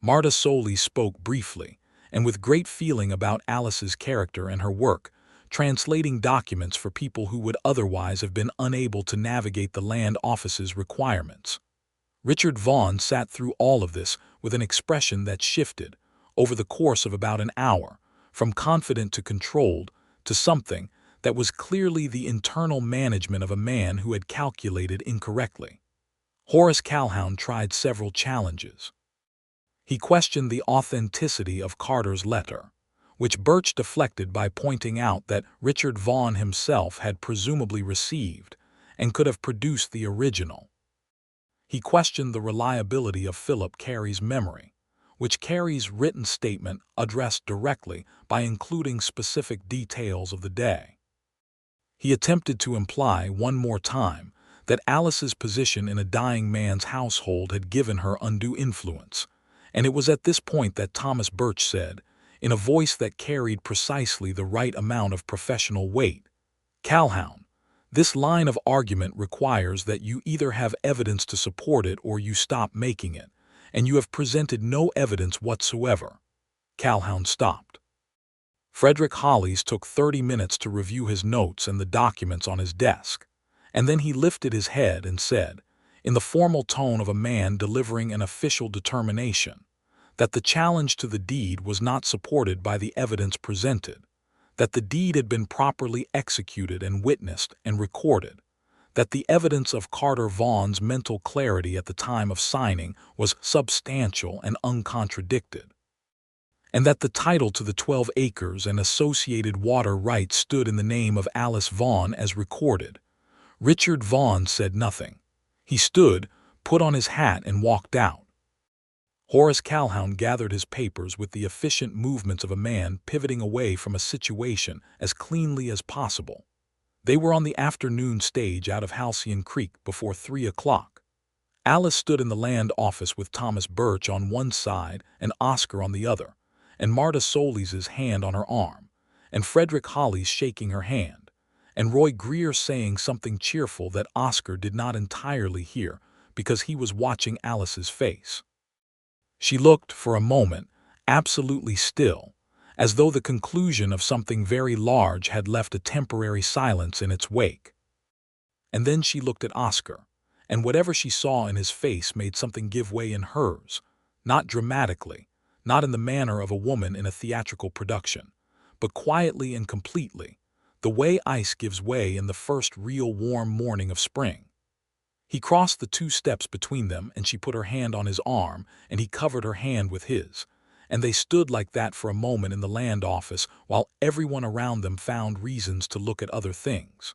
Marta Soley spoke briefly, and with great feeling about Alice's character and her work, translating documents for people who would otherwise have been unable to navigate the land office's requirements. Richard Vaughn sat through all of this with an expression that shifted, over the course of about an hour, from confident to controlled, to something that was clearly the internal management of a man who had calculated incorrectly. Horace Calhoun tried several challenges. He questioned the authenticity of Carter's letter, which Birch deflected by pointing out that Richard Vaughn himself had presumably received and could have produced the original. He questioned the reliability of Philip Carey's memory, which Carey's written statement addressed directly by including specific details of the day. He attempted to imply one more time that Alice's position in a dying man's household had given her undue influence, and it was at this point that Thomas Birch said, in a voice that carried precisely the right amount of professional weight, "Calhoun, this line of argument requires that you either have evidence to support it or you stop making it, and you have presented no evidence whatsoever." Calhoun stopped. Frederick Hollis took 30 minutes to review his notes and the documents on his desk, and then he lifted his head and said, in the formal tone of a man delivering an official determination, that the challenge to the deed was not supported by the evidence presented, that the deed had been properly executed and witnessed and recorded, that the evidence of Carter Vaughn's mental clarity at the time of signing was substantial and uncontradicted, and that the title to the 12 acres and associated water rights stood in the name of Alice Vaughn as recorded. Richard Vaughn said nothing. He stood, put on his hat, and walked out. Horace Calhoun gathered his papers with the efficient movements of a man pivoting away from a situation as cleanly as possible. They were on the afternoon stage out of Halcyon Creek before 3 o'clock. Alice stood in the land office with Thomas Birch on one side and Oscar on the other, and Marta Solis' hand on her arm, and Frederick Holly's shaking her hand, and Roy Greer saying something cheerful that Oscar did not entirely hear because he was watching Alice's face. She looked, for a moment, absolutely still, as though the conclusion of something very large had left a temporary silence in its wake. And then she looked at Oscar, and whatever she saw in his face made something give way in hers, not dramatically, not in the manner of a woman in a theatrical production, but quietly and completely, the way ice gives way in the first real warm morning of spring. He crossed the 2 steps between them, and she put her hand on his arm, and he covered her hand with his, and they stood like that for a moment in the land office while everyone around them found reasons to look at other things.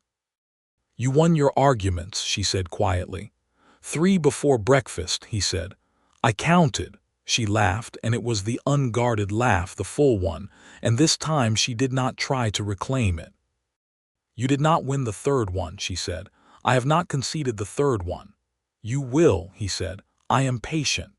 "You won your arguments," she said quietly. 3 before breakfast," he said. "I counted." She laughed, and it was the unguarded laugh, the full one, and this time she did not try to reclaim it. "You did not win the 3rd one," she said. "I have not conceded the 3rd one." "You will," he said. "I am patient."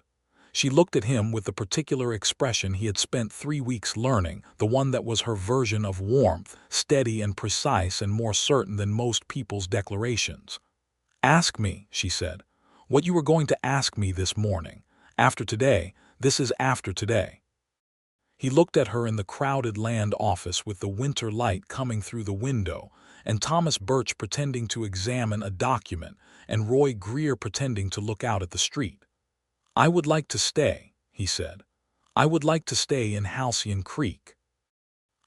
She looked at him with the particular expression he had spent 3 weeks learning, the one that was her version of warmth, steady and precise and more certain than most people's declarations. "Ask me," she said, "what you were going to ask me this morning. After today, this is after today." He looked at her in the crowded land office with the winter light coming through the window, and Thomas Birch pretending to examine a document, and Roy Greer pretending to look out at the street. "I would like to stay," he said. "I would like to stay in Halcyon Creek.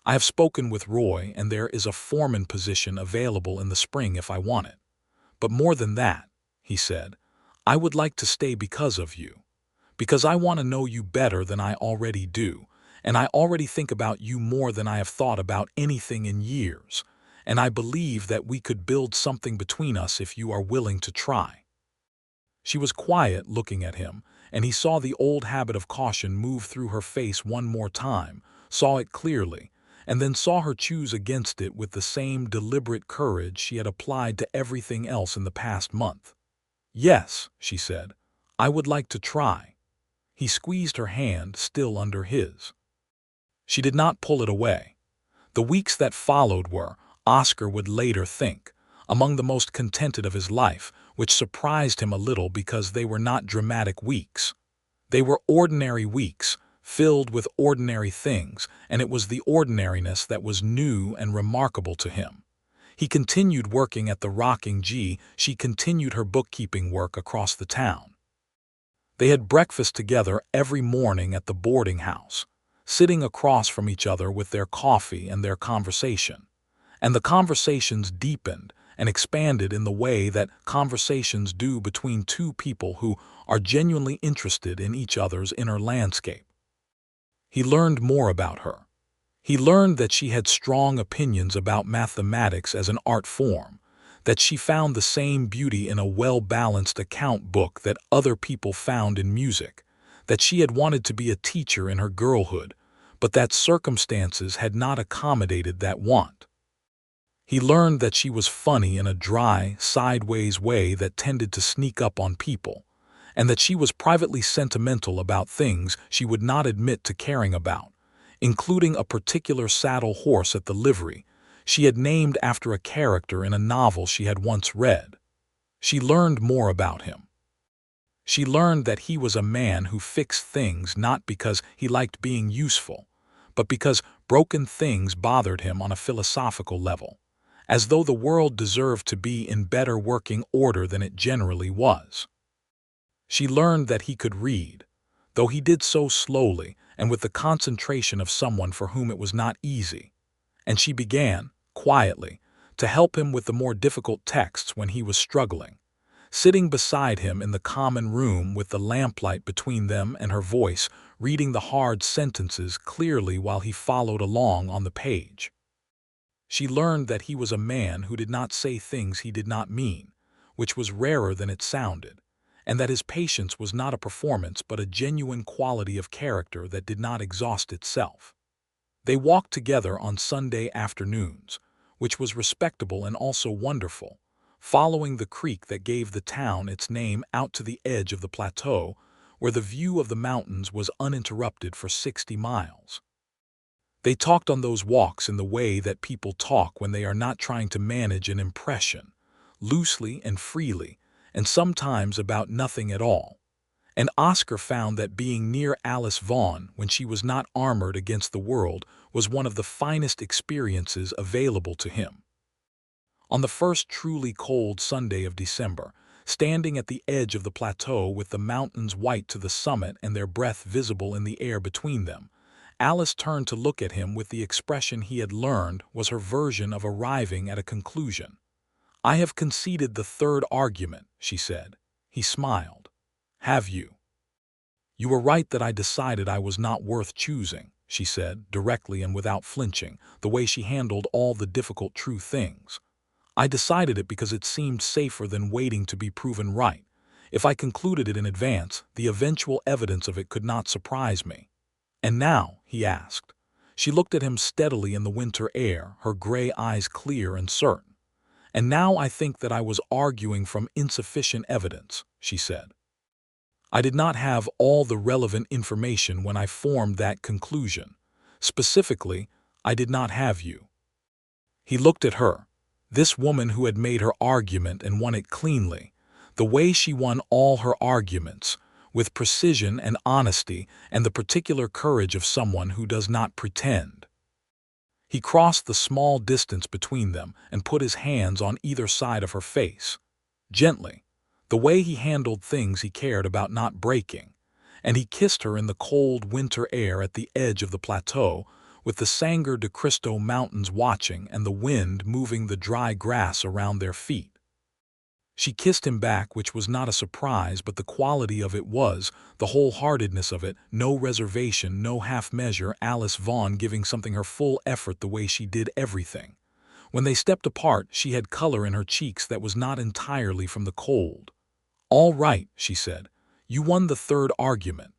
I have spoken with Roy, and there is a foreman position available in the spring if I want it. But more than that," he said, "I would like to stay because of you. Because I want to know you better than I already do, and I already think about you more than I have thought about anything in years, and I believe that we could build something between us if you are willing to try." She was quiet, looking at him, and he saw the old habit of caution move through her face one more time, saw it clearly, and then saw her choose against it with the same deliberate courage she had applied to everything else in the past month. "Yes," she said, "I would like to try." He squeezed her hand, still under his. She did not pull it away. The weeks that followed were, Oscar would later think, among the most contented of his life, which surprised him a little because they were not dramatic weeks. They were ordinary weeks, filled with ordinary things, and it was the ordinariness that was new and remarkable to him. He continued working at the Rocking G. She continued her bookkeeping work across the town. They had breakfast together every morning at the boarding house, sitting across from each other with their coffee and their conversation. And the conversations deepened and expanded in the way that conversations do between 2 people who are genuinely interested in each other's inner landscape. He learned more about her. He learned that she had strong opinions about mathematics as an art form, that she found the same beauty in a well-balanced account book that other people found in music, that she had wanted to be a teacher in her girlhood, but that circumstances had not accommodated that want. He learned that she was funny in a dry, sideways way that tended to sneak up on people, and that she was privately sentimental about things she would not admit to caring about, including a particular saddle horse at the livery she had named after a character in a novel she had once read. She learned more about him. She learned that he was a man who fixed things not because he liked being useful, but because broken things bothered him on a philosophical level, as though the world deserved to be in better working order than it generally was. She learned that he could read, though he did so slowly and with the concentration of someone for whom it was not easy, and she began, quietly, to help him with the more difficult texts when he was struggling, sitting beside him in the common room with the lamplight between them and her voice reading the hard sentences clearly while he followed along on the page. She learned that he was a man who did not say things he did not mean, which was rarer than it sounded, and that his patience was not a performance but a genuine quality of character that did not exhaust itself. They walked together on Sunday afternoons, which was respectable and also wonderful, following the creek that gave the town its name out to the edge of the plateau, where the view of the mountains was uninterrupted for 60 miles. They talked on those walks in the way that people talk when they are not trying to manage an impression, loosely and freely, and sometimes about nothing at all. And Oscar found that being near Alice Vaughn when she was not armored against the world was one of the finest experiences available to him. On the first truly cold Sunday of December, standing at the edge of the plateau with the mountains white to the summit and their breath visible in the air between them, Alice turned to look at him with the expression he had learned was her version of arriving at a conclusion. "I have conceded the third argument," she said. He smiled. "Have you?" "You were right that I decided I was not worth choosing," she said, directly and without flinching, the way she handled all the difficult true things. "I decided it because it seemed safer than waiting to be proven right. If I concluded it in advance, the eventual evidence of it could not surprise me." "And now?" he asked. She looked at him steadily in the winter air, her gray eyes clear and certain. "And now I think that I was arguing from insufficient evidence," she said. "I did not have all the relevant information when I formed that conclusion. Specifically, I did not have you." He looked at her, this woman who had made her argument and won it cleanly, the way she won all her arguments, with precision and honesty and the particular courage of someone who does not pretend. He crossed the small distance between them and put his hands on either side of her face, gently, the way he handled things he cared about not breaking, and he kissed her in the cold winter air at the edge of the plateau, with the Sangre de Cristo Mountains watching and the wind moving the dry grass around their feet. She kissed him back, which was not a surprise, but the quality of it was, the wholeheartedness of it, no reservation, no half measure, Alice Vaughn giving something her full effort the way she did everything. When they stepped apart, she had color in her cheeks that was not entirely from the cold. "All right," she said. "You won the third argument."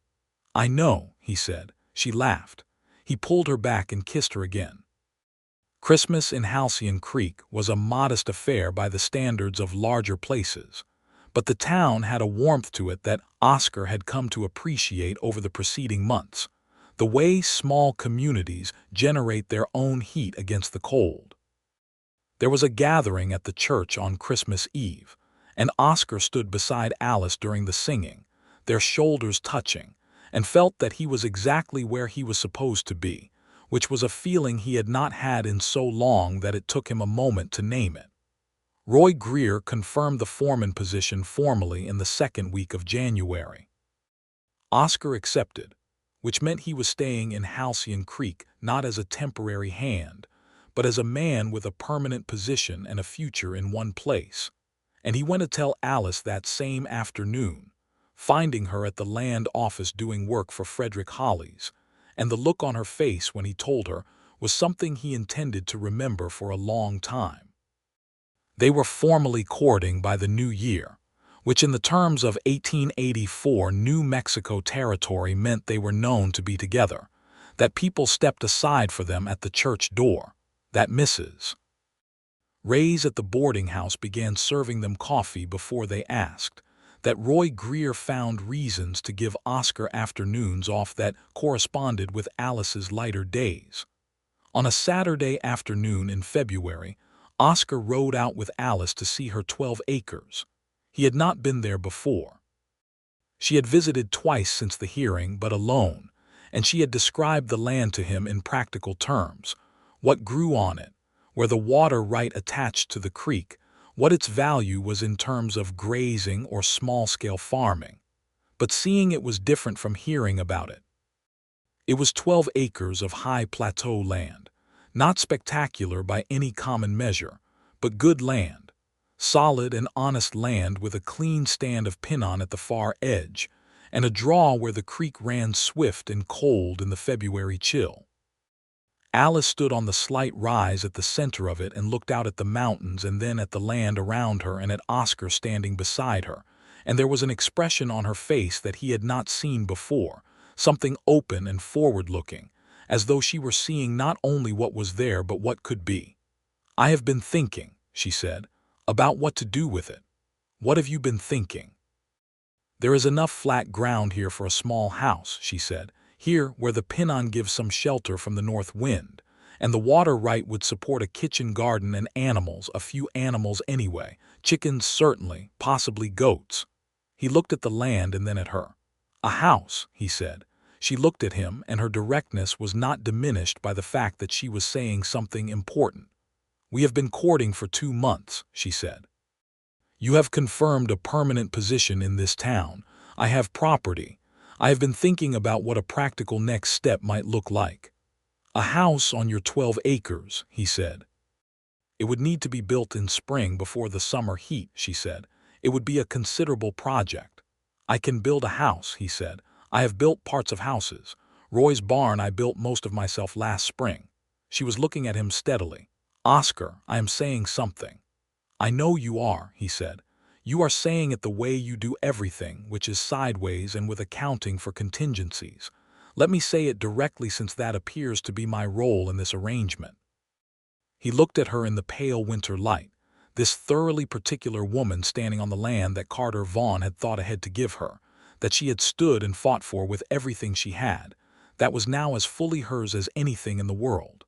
"I know," he said. She laughed. He pulled her back and kissed her again. Christmas in Halcyon Creek was a modest affair by the standards of larger places, but the town had a warmth to it that Oscar had come to appreciate over the preceding months, the way small communities generate their own heat against the cold. There was a gathering at the church on Christmas Eve, and Oscar stood beside Alice during the singing, their shoulders touching, and felt that he was exactly where he was supposed to be, which was a feeling he had not had in so long that it took him a moment to name it. Roy Greer confirmed the foreman position formally in the second week of January. Oscar accepted, which meant he was staying in Halcyon Creek not as a temporary hand, but as a man with a permanent position and a future in one place. And he went to tell Alice that same afternoon, finding her at the land office doing work for Frederick Hollies, and the look on her face when he told her was something he intended to remember for a long time. They were formally courting by the new year, which in the terms of 1884 New Mexico territory meant they were known to be together, that people stepped aside for them at the church door, that Mrs. Rays at the boarding house began serving them coffee before they asked, that Roy Greer found reasons to give Oscar afternoons off that corresponded with Alice's lighter days. On a Saturday afternoon in February, Oscar rode out with Alice to see her 12 acres. He had not been there before. She had visited twice since the hearing, but alone, and she had described the land to him in practical terms, what grew on it, where the water right attached to the creek, what its value was in terms of grazing or small-scale farming. But seeing it was different from hearing about it. It was 12 acres of high plateau land, not spectacular by any common measure, but good land, solid and honest land with a clean stand of pinon at the far edge, and a draw where the creek ran swift and cold in the February chill. Alice stood on the slight rise at the center of it and looked out at the mountains and then at the land around her and at Oscar standing beside her, and there was an expression on her face that he had not seen before, something open and forward-looking, as though she were seeing not only what was there but what could be. "I have been thinking," she said, "about what to do with it." "What have you been thinking?" "There is enough flat ground here for a small house," she said, "here where the Pinon gives some shelter from the north wind, and the water right would support a kitchen garden and animals, a few animals anyway, chickens certainly, possibly goats." He looked at the land and then at her. "A house," he said. She looked at him, and her directness was not diminished by the fact that she was saying something important. "We have been courting for 2 months," she said. "You have confirmed a permanent position in this town. I have property. I have been thinking about what a practical next step might look like." "A house on your 12 acres, he said. "It would need to be built in spring before the summer heat," she said. "It would be a considerable project." "I can build a house," he said. "I have built parts of houses. Roy's barn I built most of myself last spring." She was looking at him steadily. "Oscar, I am saying something." "I know you are," he said. "You are saying it the way you do everything, which is sideways and with accounting for contingencies. Let me say it directly since that appears to be my role in this arrangement." He looked at her in the pale winter light, this thoroughly particular woman standing on the land that Carter Vaughn had thought ahead to give her, that she had stood and fought for with everything she had, that was now as fully hers as anything in the world.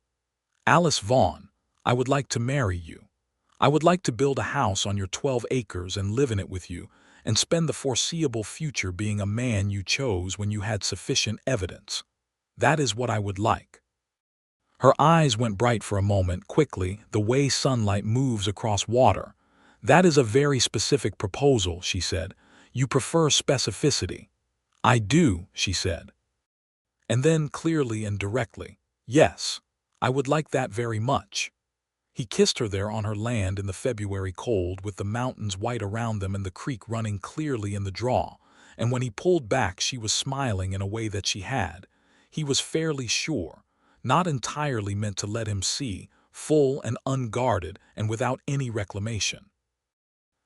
"Alice Vaughn, I would like to marry you. I would like to build a house on your 12 acres and live in it with you, and spend the foreseeable future being a man you chose when you had sufficient evidence. That is what I would like." Her eyes went bright for a moment, quickly, the way sunlight moves across water. "That is a very specific proposal," she said. "You prefer specificity." "I do," she said. And then, clearly and directly, "Yes, I would like that very much." He kissed her there on her land in the February cold, with the mountains white around them and the creek running clearly in the draw, and when he pulled back she was smiling in a way that she had, he was fairly sure, not entirely meant to let him see, full and unguarded and without any reclamation.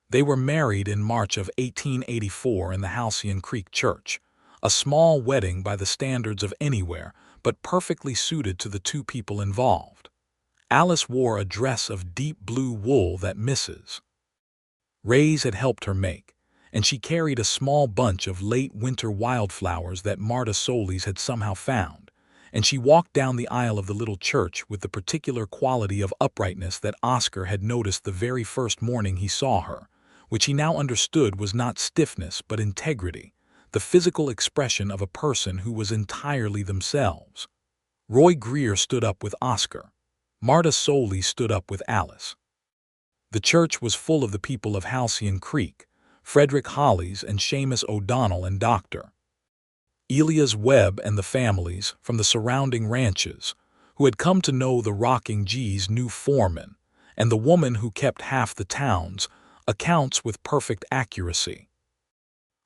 They were married in March of 1884 in the Halcyon Creek Church, a small wedding by the standards of anywhere, but perfectly suited to the two people involved. Alice wore a dress of deep blue wool that Mrs. Reyes had helped her make, and she carried a small bunch of late winter wildflowers that Marta Solis had somehow found, and she walked down the aisle of the little church with the particular quality of uprightness that Oscar had noticed the very first morning he saw her, which he now understood was not stiffness but integrity, the physical expression of a person who was entirely themselves. Roy Greer stood up with Oscar. Marta Solis stood up with Alice. The church was full of the people of Halcyon Creek, Frederick Hollies and Seamus O'Donnell and Dr. Elias Webb and the families from the surrounding ranches, who had come to know the Rocking G's new foreman, and the woman who kept half the town's accounts with perfect accuracy.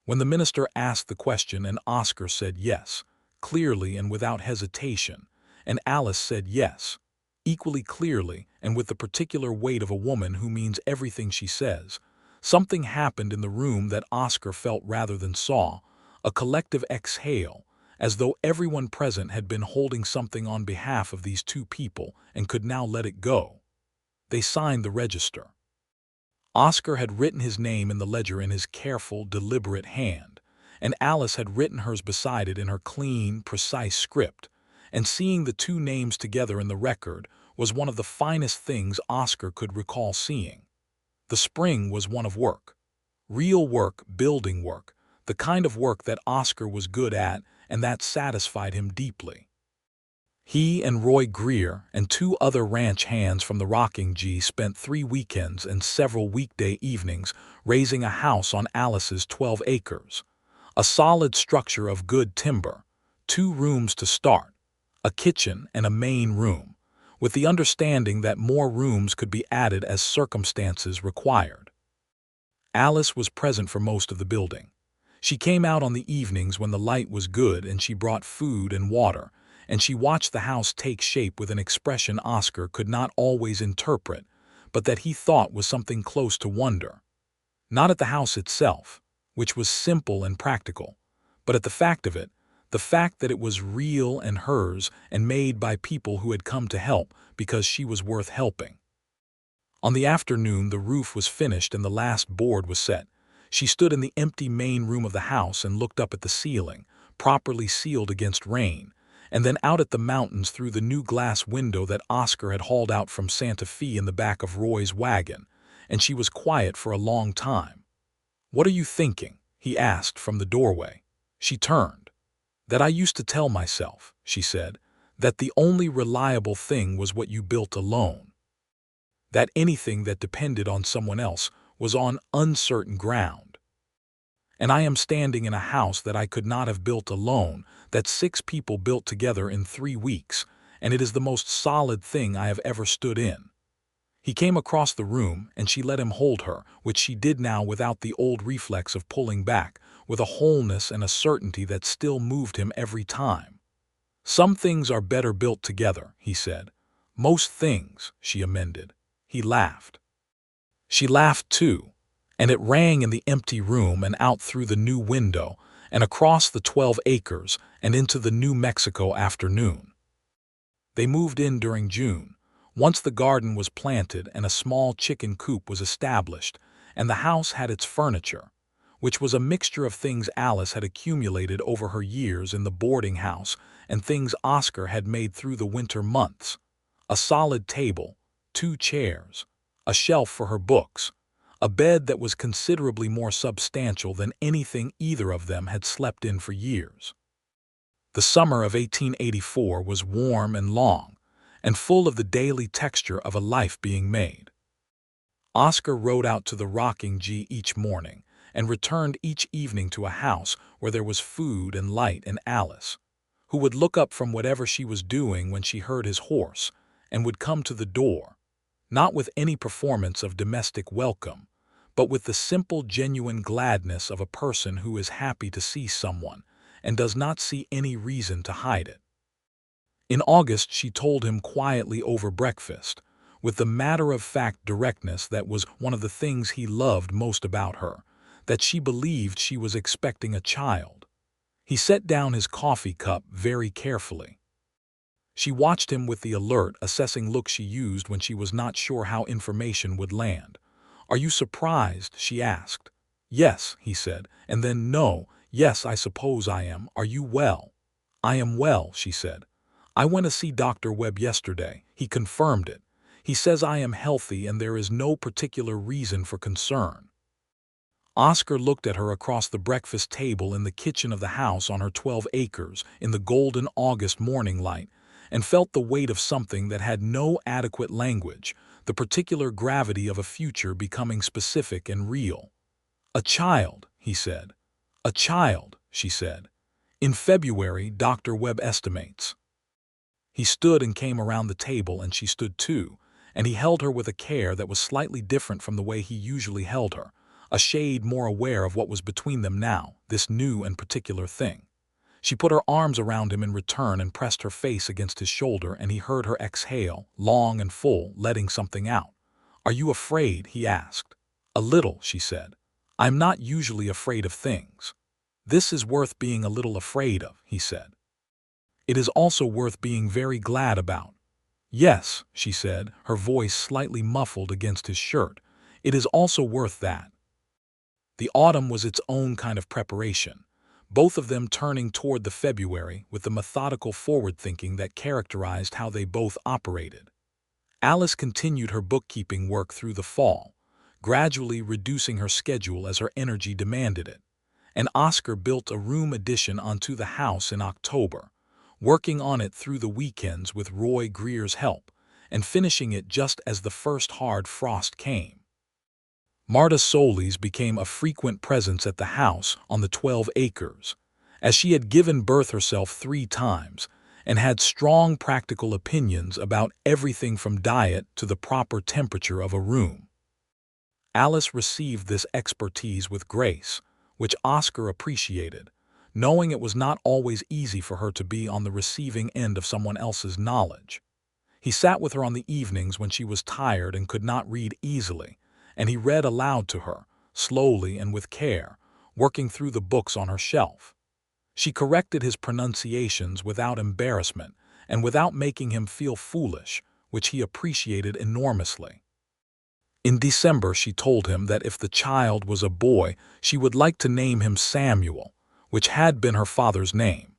When the minister asked the question and Oscar said yes, clearly and without hesitation, and Alice said yes, equally clearly and with the particular weight of a woman who means everything she says, something happened in the room that Oscar felt rather than saw, a collective exhale, as though everyone present had been holding something on behalf of these two people and could now let it go. They signed the register. Oscar had written his name in the ledger in his careful, deliberate hand, and Alice had written hers beside it in her clean, precise script, and seeing the two names together in the record was one of the finest things Oscar could recall seeing. The spring was one of work. Real work, building work, the kind of work that Oscar was good at and that satisfied him deeply. He and Roy Greer and 2 other ranch hands from the Rocking G spent 3 weekends and several weekday evenings raising a house on Alice's 12 acres. A solid structure of good timber, 2 rooms to start, a kitchen and a main room, with the understanding that more rooms could be added as circumstances required. Alice was present for most of the building. She came out on the evenings when the light was good and she brought food and water, and she watched the house take shape with an expression Oscar could not always interpret, but that he thought was something close to wonder. Not at the house itself, which was simple and practical, but at the fact of it, the fact that it was real and hers and made by people who had come to help because she was worth helping. On the afternoon the roof was finished and the last board was set. She stood in the empty main room of the house and looked up at the ceiling, properly sealed against rain, and then out at the mountains through the new glass window that Oscar had hauled out from Santa Fe in the back of Roy's wagon, and she was quiet for a long time. "What are you thinking?" he asked from the doorway. She turned. "That I used to tell myself," she said, "that the only reliable thing was what you built alone. That anything that depended on someone else was on uncertain ground. And I am standing in a house that I could not have built alone, that 6 people built together in 3 weeks, and it is the most solid thing I have ever stood in." He came across the room, and she let him hold her, which she did now without the old reflex of pulling back, with a wholeness and a certainty that still moved him every time. "Some things are better built together," he said. "Most things," she amended. He laughed. She laughed too, and it rang in the empty room and out through the new window and across the 12 acres and into the New Mexico afternoon. They moved in during June, once the garden was planted and a small chicken coop was established, and the house had its furniture, which was a mixture of things Alice had accumulated over her years in the boarding house and things Oscar had made through the winter months. A solid table, 2 chairs, a shelf for her books, a bed that was considerably more substantial than anything either of them had slept in for years. The summer of 1884 was warm and long, and full of the daily texture of a life being made. Oscar rode out to the rocking G each morning and returned each evening to a house where there was food and light, and Alice, who would look up from whatever she was doing when she heard his horse and would come to the door, not with any performance of domestic welcome, but with the simple, genuine gladness of a person who is happy to see someone and does not see any reason to hide it. In August she told him quietly over breakfast, with the matter-of-fact directness that was one of the things he loved most about her, that she believed she was expecting a child. He set down his coffee cup very carefully. She watched him with the alert, assessing look she used when she was not sure how information would land. "Are you surprised?" she asked. "Yes," he said, and then no, "Yes, I suppose I am. Are you well?" "I am well," she said. "I went to see Dr. Webb yesterday. He confirmed it. He says I am healthy and there is no particular reason for concern." Oscar looked at her across the breakfast table in the kitchen of the house on her 12 acres in the golden August morning light, and felt the weight of something that had no adequate language, the particular gravity of a future becoming specific and real. "A child," he said. "A child," she said. "In February, Dr. Webb estimates." He stood and came around the table, and she stood too, and he held her with a care that was slightly different from the way he usually held her, a shade more aware of what was between them now, this new and particular thing. She put her arms around him in return and pressed her face against his shoulder, and he heard her exhale, long and full, letting something out. "Are you afraid?" he asked. "A little," she said. "I'm not usually afraid of things." "This is worth being a little afraid of," he said. "It is also worth being very glad about." "Yes," she said, her voice slightly muffled against his shirt. "It is also worth that." The autumn was its own kind of preparation, both of them turning toward the February with the methodical forward-thinking that characterized how they both operated. Alice continued her bookkeeping work through the fall, gradually reducing her schedule as her energy demanded it, and Oscar built a room addition onto the house in October, working on it through the weekends with Roy Greer's help, and finishing it just as the first hard frost came. Marta Solis became a frequent presence at the house on the 12 acres, as she had given birth herself 3 times and had strong practical opinions about everything from diet to the proper temperature of a room. Alice received this expertise with grace, which Oscar appreciated, knowing it was not always easy for her to be on the receiving end of someone else's knowledge. He sat with her on the evenings when she was tired and could not read easily, and he read aloud to her, slowly and with care, working through the books on her shelf. She corrected his pronunciations without embarrassment and without making him feel foolish, which he appreciated enormously. In December, she told him that if the child was a boy, she would like to name him Samuel, which had been her father's name.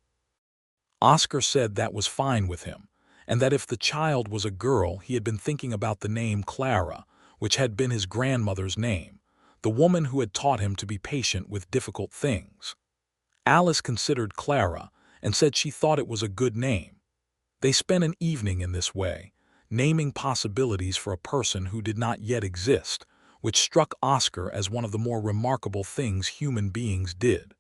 Oscar said that was fine with him, and that if the child was a girl, he had been thinking about the name Clara, which had been his grandmother's name, the woman who had taught him to be patient with difficult things. Alice considered Clara and said she thought it was a good name. They spent an evening in this way, naming possibilities for a person who did not yet exist, which struck Oscar as one of the more remarkable things human beings did.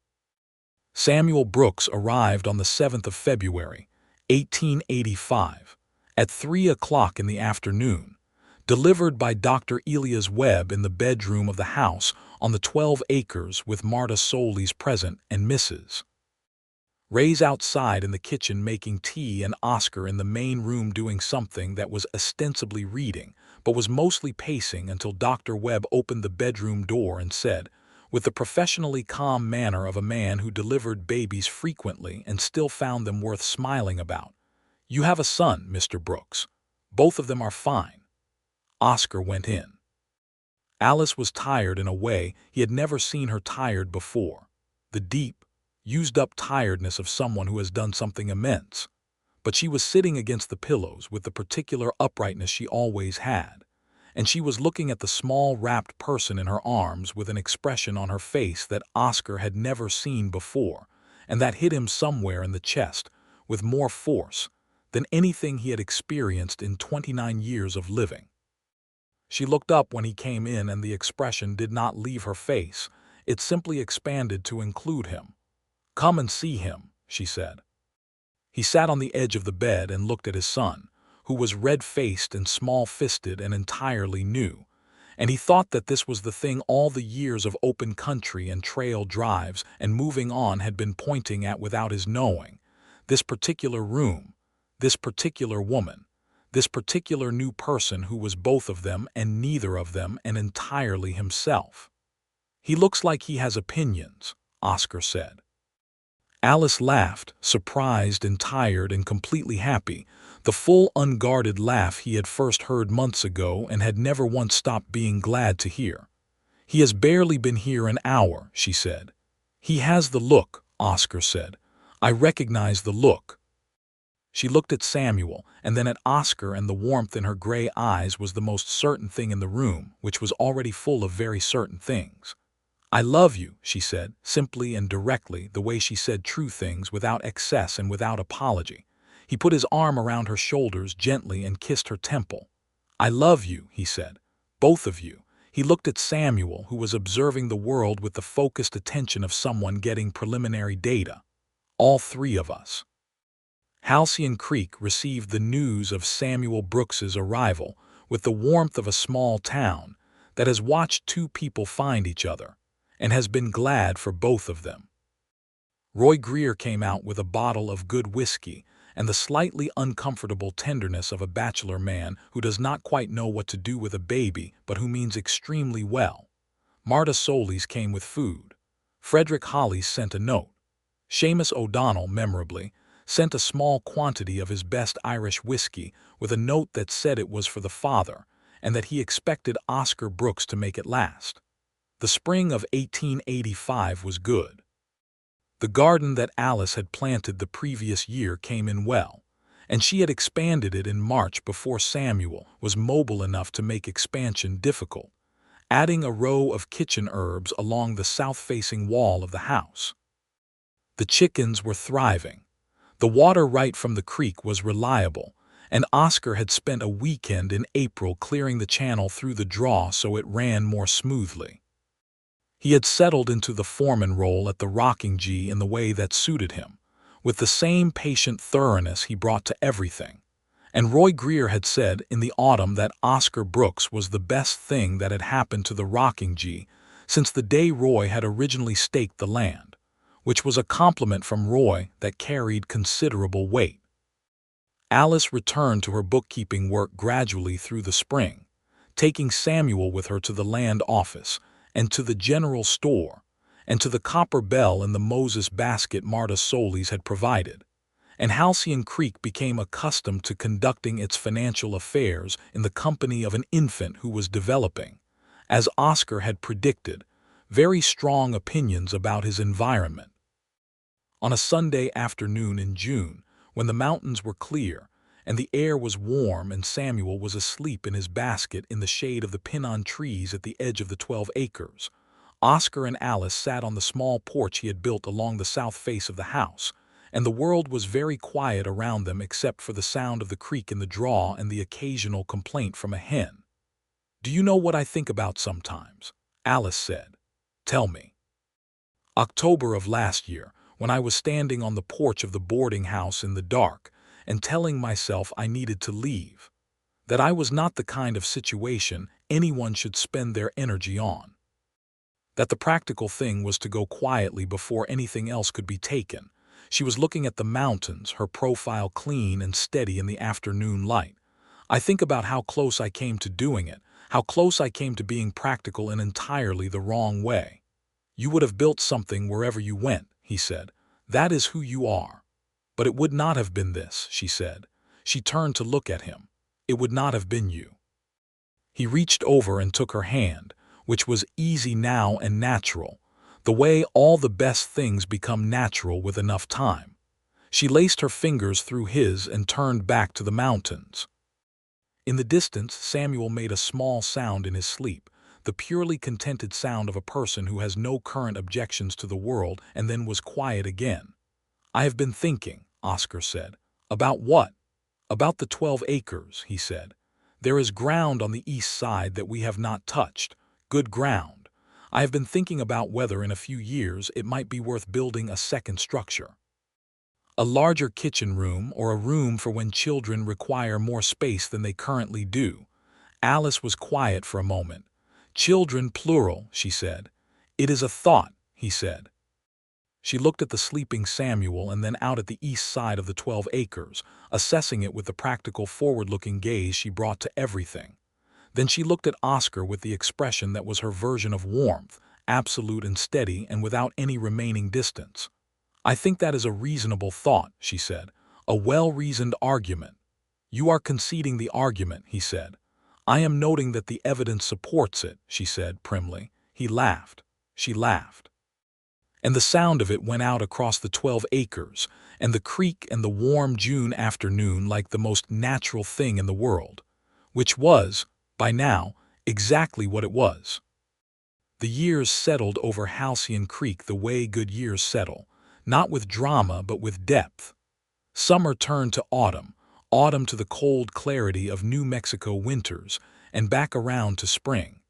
Samuel Brooks arrived on the 7th of February, 1885, at 3 o'clock in the afternoon, delivered by Dr. Elias Webb in the bedroom of the house on the 12 acres with Marta Solis present and Mrs. Ray's outside in the kitchen making tea and Oscar in the main room doing something that was ostensibly reading, but was mostly pacing until Dr. Webb opened the bedroom door and said, with the professionally calm manner of a man who delivered babies frequently and still found them worth smiling about, "You have a son, Mr. Brooks. Both of them are fine." Oscar went in. Alice was tired in a way he had never seen her tired before, the deep, used-up tiredness of someone who has done something immense. But she was sitting against the pillows with the particular uprightness she always had, and she was looking at the small wrapped person in her arms with an expression on her face that Oscar had never seen before, and that hit him somewhere in the chest with more force than anything he had experienced in 29 years of living. She looked up when he came in, and the expression did not leave her face. It simply expanded to include him. "Come and see him," she said. He sat on the edge of the bed and looked at his son, who was red-faced and small-fisted and entirely new, and he thought that this was the thing all the years of open country and trail drives and moving on had been pointing at without his knowing. This particular room, this particular woman, this particular new person who was both of them and neither of them and entirely himself. "He looks like he has opinions," Oscar said. Alice laughed, surprised and tired and completely happy, the full unguarded laugh he had first heard months ago and had never once stopped being glad to hear. "He has barely been here an hour," she said. "He has the look," Oscar said. "I recognize the look." She looked at Samuel and then at Oscar, and the warmth in her gray eyes was the most certain thing in the room, which was already full of very certain things. "I love you," she said, simply and directly, the way she said true things, without excess and without apology. He put his arm around her shoulders gently and kissed her temple. "I love you," he said. "Both of you." He looked at Samuel, who was observing the world with the focused attention of someone getting preliminary data. "All three of us." Halcyon Creek received the news of Samuel Brooks's arrival with the warmth of a small town that has watched two people find each other and has been glad for both of them. Roy Greer came out with a bottle of good whiskey and the slightly uncomfortable tenderness of a bachelor man who does not quite know what to do with a baby but who means extremely well. Marta Solis came with food. Frederick Hollis sent a note. Seamus O'Donnell, memorably, sent a small quantity of his best Irish whiskey with a note that said it was for the father and that he expected Oscar Brooks to make it last. The spring of 1885 was good. The garden that Alice had planted the previous year came in well, and she had expanded it in March before Samuel was mobile enough to make expansion difficult, adding a row of kitchen herbs along the south-facing wall of the house. The chickens were thriving. The water right from the creek was reliable, and Oscar had spent a weekend in April clearing the channel through the draw so it ran more smoothly. He had settled into the foreman role at the Rocking G in the way that suited him, with the same patient thoroughness he brought to everything. And Roy Greer had said in the autumn that Oscar Brooks was the best thing that had happened to the Rocking G since the day Roy had originally staked the land, which was a compliment from Roy that carried considerable weight. Alice returned to her bookkeeping work gradually through the spring, taking Samuel with her to the land office, and to the general store, and to the copper bell in the Moses basket Marta Solis had provided, and Halcyon Creek became accustomed to conducting its financial affairs in the company of an infant who was developing, as Oscar had predicted, very strong opinions about his environment. On a Sunday afternoon in June, when the mountains were clear, and the air was warm and Samuel was asleep in his basket in the shade of the pinon trees at the edge of the 12 acres, Oscar and Alice sat on the small porch he had built along the south face of the house, and the world was very quiet around them except for the sound of the creek in the draw and the occasional complaint from a hen. "Do you know what I think about sometimes?" Alice said. "Tell me." October of last year, when I was standing on the porch of the boarding house in the dark and telling myself I needed to leave, that I was not the kind of situation anyone should spend their energy on, that the practical thing was to go quietly before anything else could be taken. She was looking at the mountains, her profile clean and steady in the afternoon light. I think about how close I came to doing it, how close I came to being practical in entirely the wrong way. "You would have built something wherever you went," he said. "That is who you are." "But it would not have been this," she said. She turned to look at him. "It would not have been you." He reached over and took her hand, which was easy now and natural, the way all the best things become natural with enough time. She laced her fingers through his and turned back to the mountains. In the distance, Samuel made a small sound in his sleep, the purely contented sound of a person who has no current objections to the world, and then was quiet again. "I have been thinking," Oscar said. "About what?" "About the 12 acres, he said. "There is ground on the east side that we have not touched, good ground. I have been thinking about whether in a few years it might be worth building a second structure. A larger kitchen room or a room for when children require more space than they currently do." Alice was quiet for a moment. "Children plural," she said. "It is a thought," he said. She looked at the sleeping Samuel and then out at the east side of the 12 acres, assessing it with the practical forward-looking gaze she brought to everything. Then she looked at Oscar with the expression that was her version of warmth, absolute and steady and without any remaining distance. "I think that is a reasonable thought," she said. "A well-reasoned argument." "You are conceding the argument," he said. "I am noting that the evidence supports it," she said primly. He laughed. She laughed. And the sound of it went out across the 12 acres, and the creek and the warm June afternoon like the most natural thing in the world, which was, by now, exactly what it was. The years settled over Halcyon Creek the way good years settle, not with drama but with depth. Summer turned to autumn, autumn to the cold clarity of New Mexico winters, and back around to spring.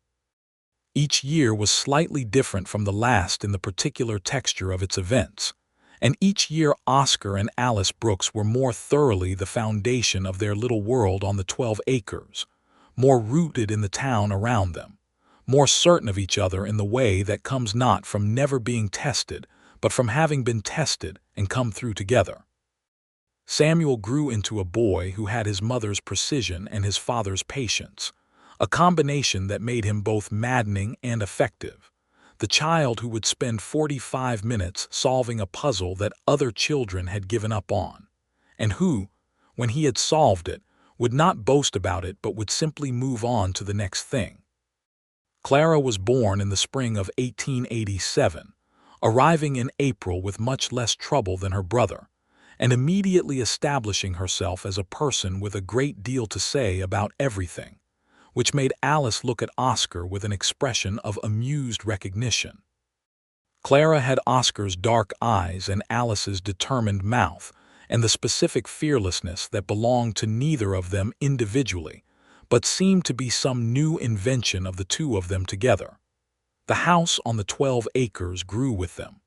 Each year was slightly different from the last in the particular texture of its events, and each year Oscar and Alice Brooks were more thoroughly the foundation of their little world on the 12 acres, more rooted in the town around them, more certain of each other in the way that comes not from never being tested, but from having been tested and come through together. Samuel grew into a boy who had his mother's precision and his father's patience, a combination that made him both maddening and effective. The child who would spend 45 minutes solving a puzzle that other children had given up on, and who, when he had solved it, would not boast about it but would simply move on to the next thing. Clara was born in the spring of 1887, arriving in April with much less trouble than her brother, and immediately establishing herself as a person with a great deal to say about everything, which made Alice look at Oscar with an expression of amused recognition. Clara had Oscar's dark eyes and Alice's determined mouth, and the specific fearlessness that belonged to neither of them individually, but seemed to be some new invention of the two of them together. The house on the 12 acres grew with them.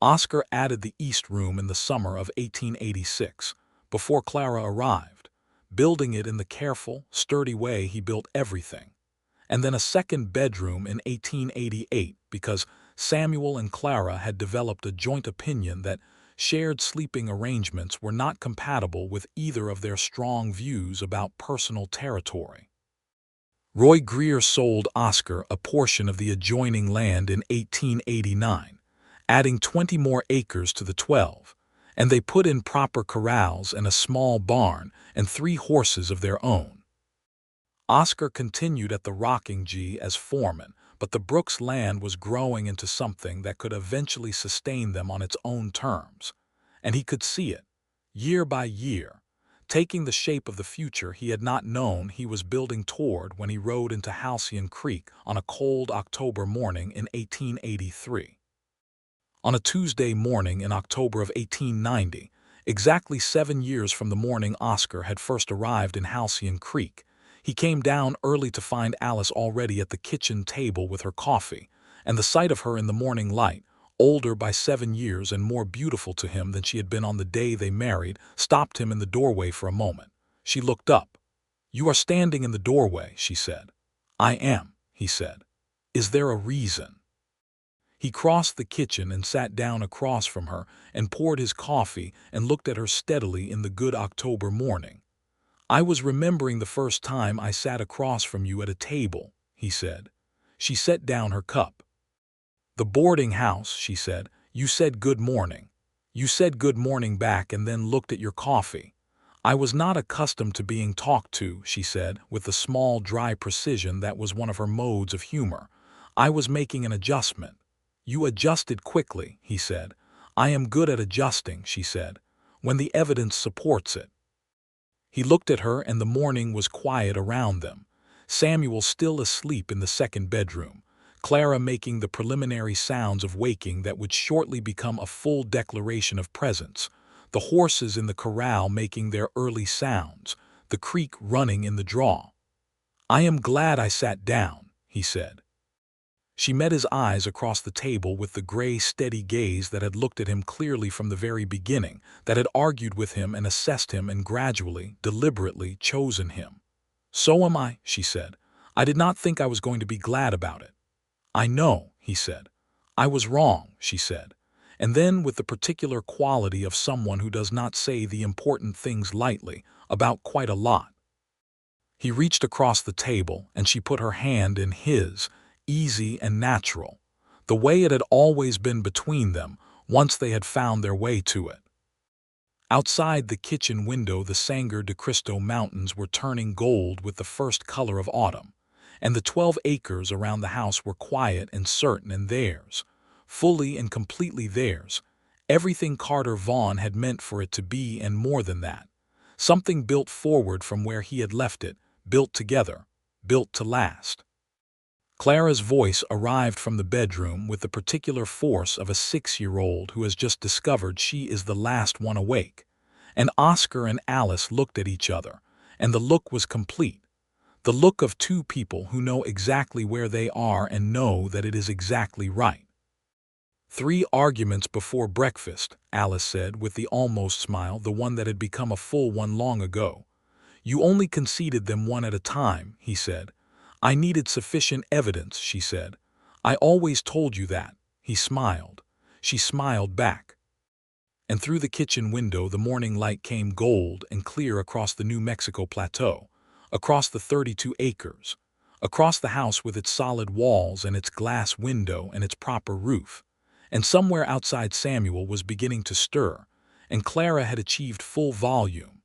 Oscar added the East Room in the summer of 1886, before Clara arrived, building it in the careful, sturdy way he built everything, and then a second bedroom in 1888 because Samuel and Clara had developed a joint opinion that shared sleeping arrangements were not compatible with either of their strong views about personal territory. Roy Greer sold Oscar a portion of the adjoining land in 1889, adding 20 more acres to the 12, and they put in proper corrals and a small barn and 3 horses of their own. Oscar continued at the Rocking G as foreman, but the Brooks land was growing into something that could eventually sustain them on its own terms, and he could see it, year by year, taking the shape of the future he had not known he was building toward when he rode into Halcyon Creek on a cold October morning in 1883. On a Tuesday morning in October of 1890, exactly 7 years from the morning Oscar had first arrived in Halcyon Creek, he came down early to find Alice already at the kitchen table with her coffee, and the sight of her in the morning light, older by 7 years and more beautiful to him than she had been on the day they married, stopped him in the doorway for a moment. She looked up. "You are standing in the doorway," she said. "I am," he said. "Is there a reason?" He crossed the kitchen and sat down across from her and poured his coffee and looked at her steadily in the good October morning. "I was remembering the first time I sat across from you at a table," he said. She set down her cup. "The boarding house," she said. "You said good morning. You said good morning back and then looked at your coffee. I was not accustomed to being talked to," she said, with the small, dry precision that was one of her modes of humor. "I was making an adjustment." "You adjusted quickly," he said. "I am good at adjusting," she said, "when the evidence supports it." He looked at her and the morning was quiet around them. Samuel still asleep in the second bedroom, Clara making the preliminary sounds of waking that would shortly become a full declaration of presence, the horses in the corral making their early sounds, the creek running in the draw. "I am glad I sat down," he said. She met his eyes across the table with the gray, steady gaze that had looked at him clearly from the very beginning, that had argued with him and assessed him and gradually, deliberately chosen him. "So am I," she said. "I did not think I was going to be glad about it." "I know," he said. "I was wrong," she said. And then, with the particular quality of someone who does not say the important things lightly, about quite a lot. He reached across the table, and she put her hand in his, easy and natural, the way it had always been between them once they had found their way to it. Outside the kitchen window the Sangre de Cristo Mountains were turning gold with the first color of autumn, and the 12 acres around the house were quiet and certain and theirs, fully and completely theirs, everything Carter Vaughn had meant for it to be and more than that, something built forward from where he had left it, built together, built to last. Clara's voice arrived from the bedroom with the particular force of a 6-year-old who has just discovered she is the last one awake, and Oscar and Alice looked at each other, and the look was complete, the look of 2 people who know exactly where they are and know that it is exactly right. "3 arguments before breakfast," Alice said with the almost smile, the one that had become a full one long ago. "You only conceded them one at a time," he said. "I needed sufficient evidence," she said. "I always told you that." He smiled. She smiled back. And through the kitchen window the morning light came gold and clear across the New Mexico plateau, across the 32 acres, across the house with its solid walls and its glass window and its proper roof. And somewhere outside Samuel was beginning to stir, and Clara had achieved full volume,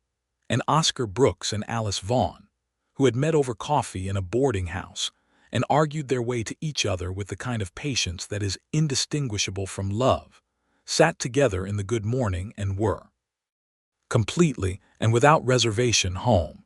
and Oscar Brooks and Alice Vaughn, who had met over coffee in a boarding house and argued their way to each other with the kind of patience that is indistinguishable from love, sat together in the good morning and were completely and without reservation home.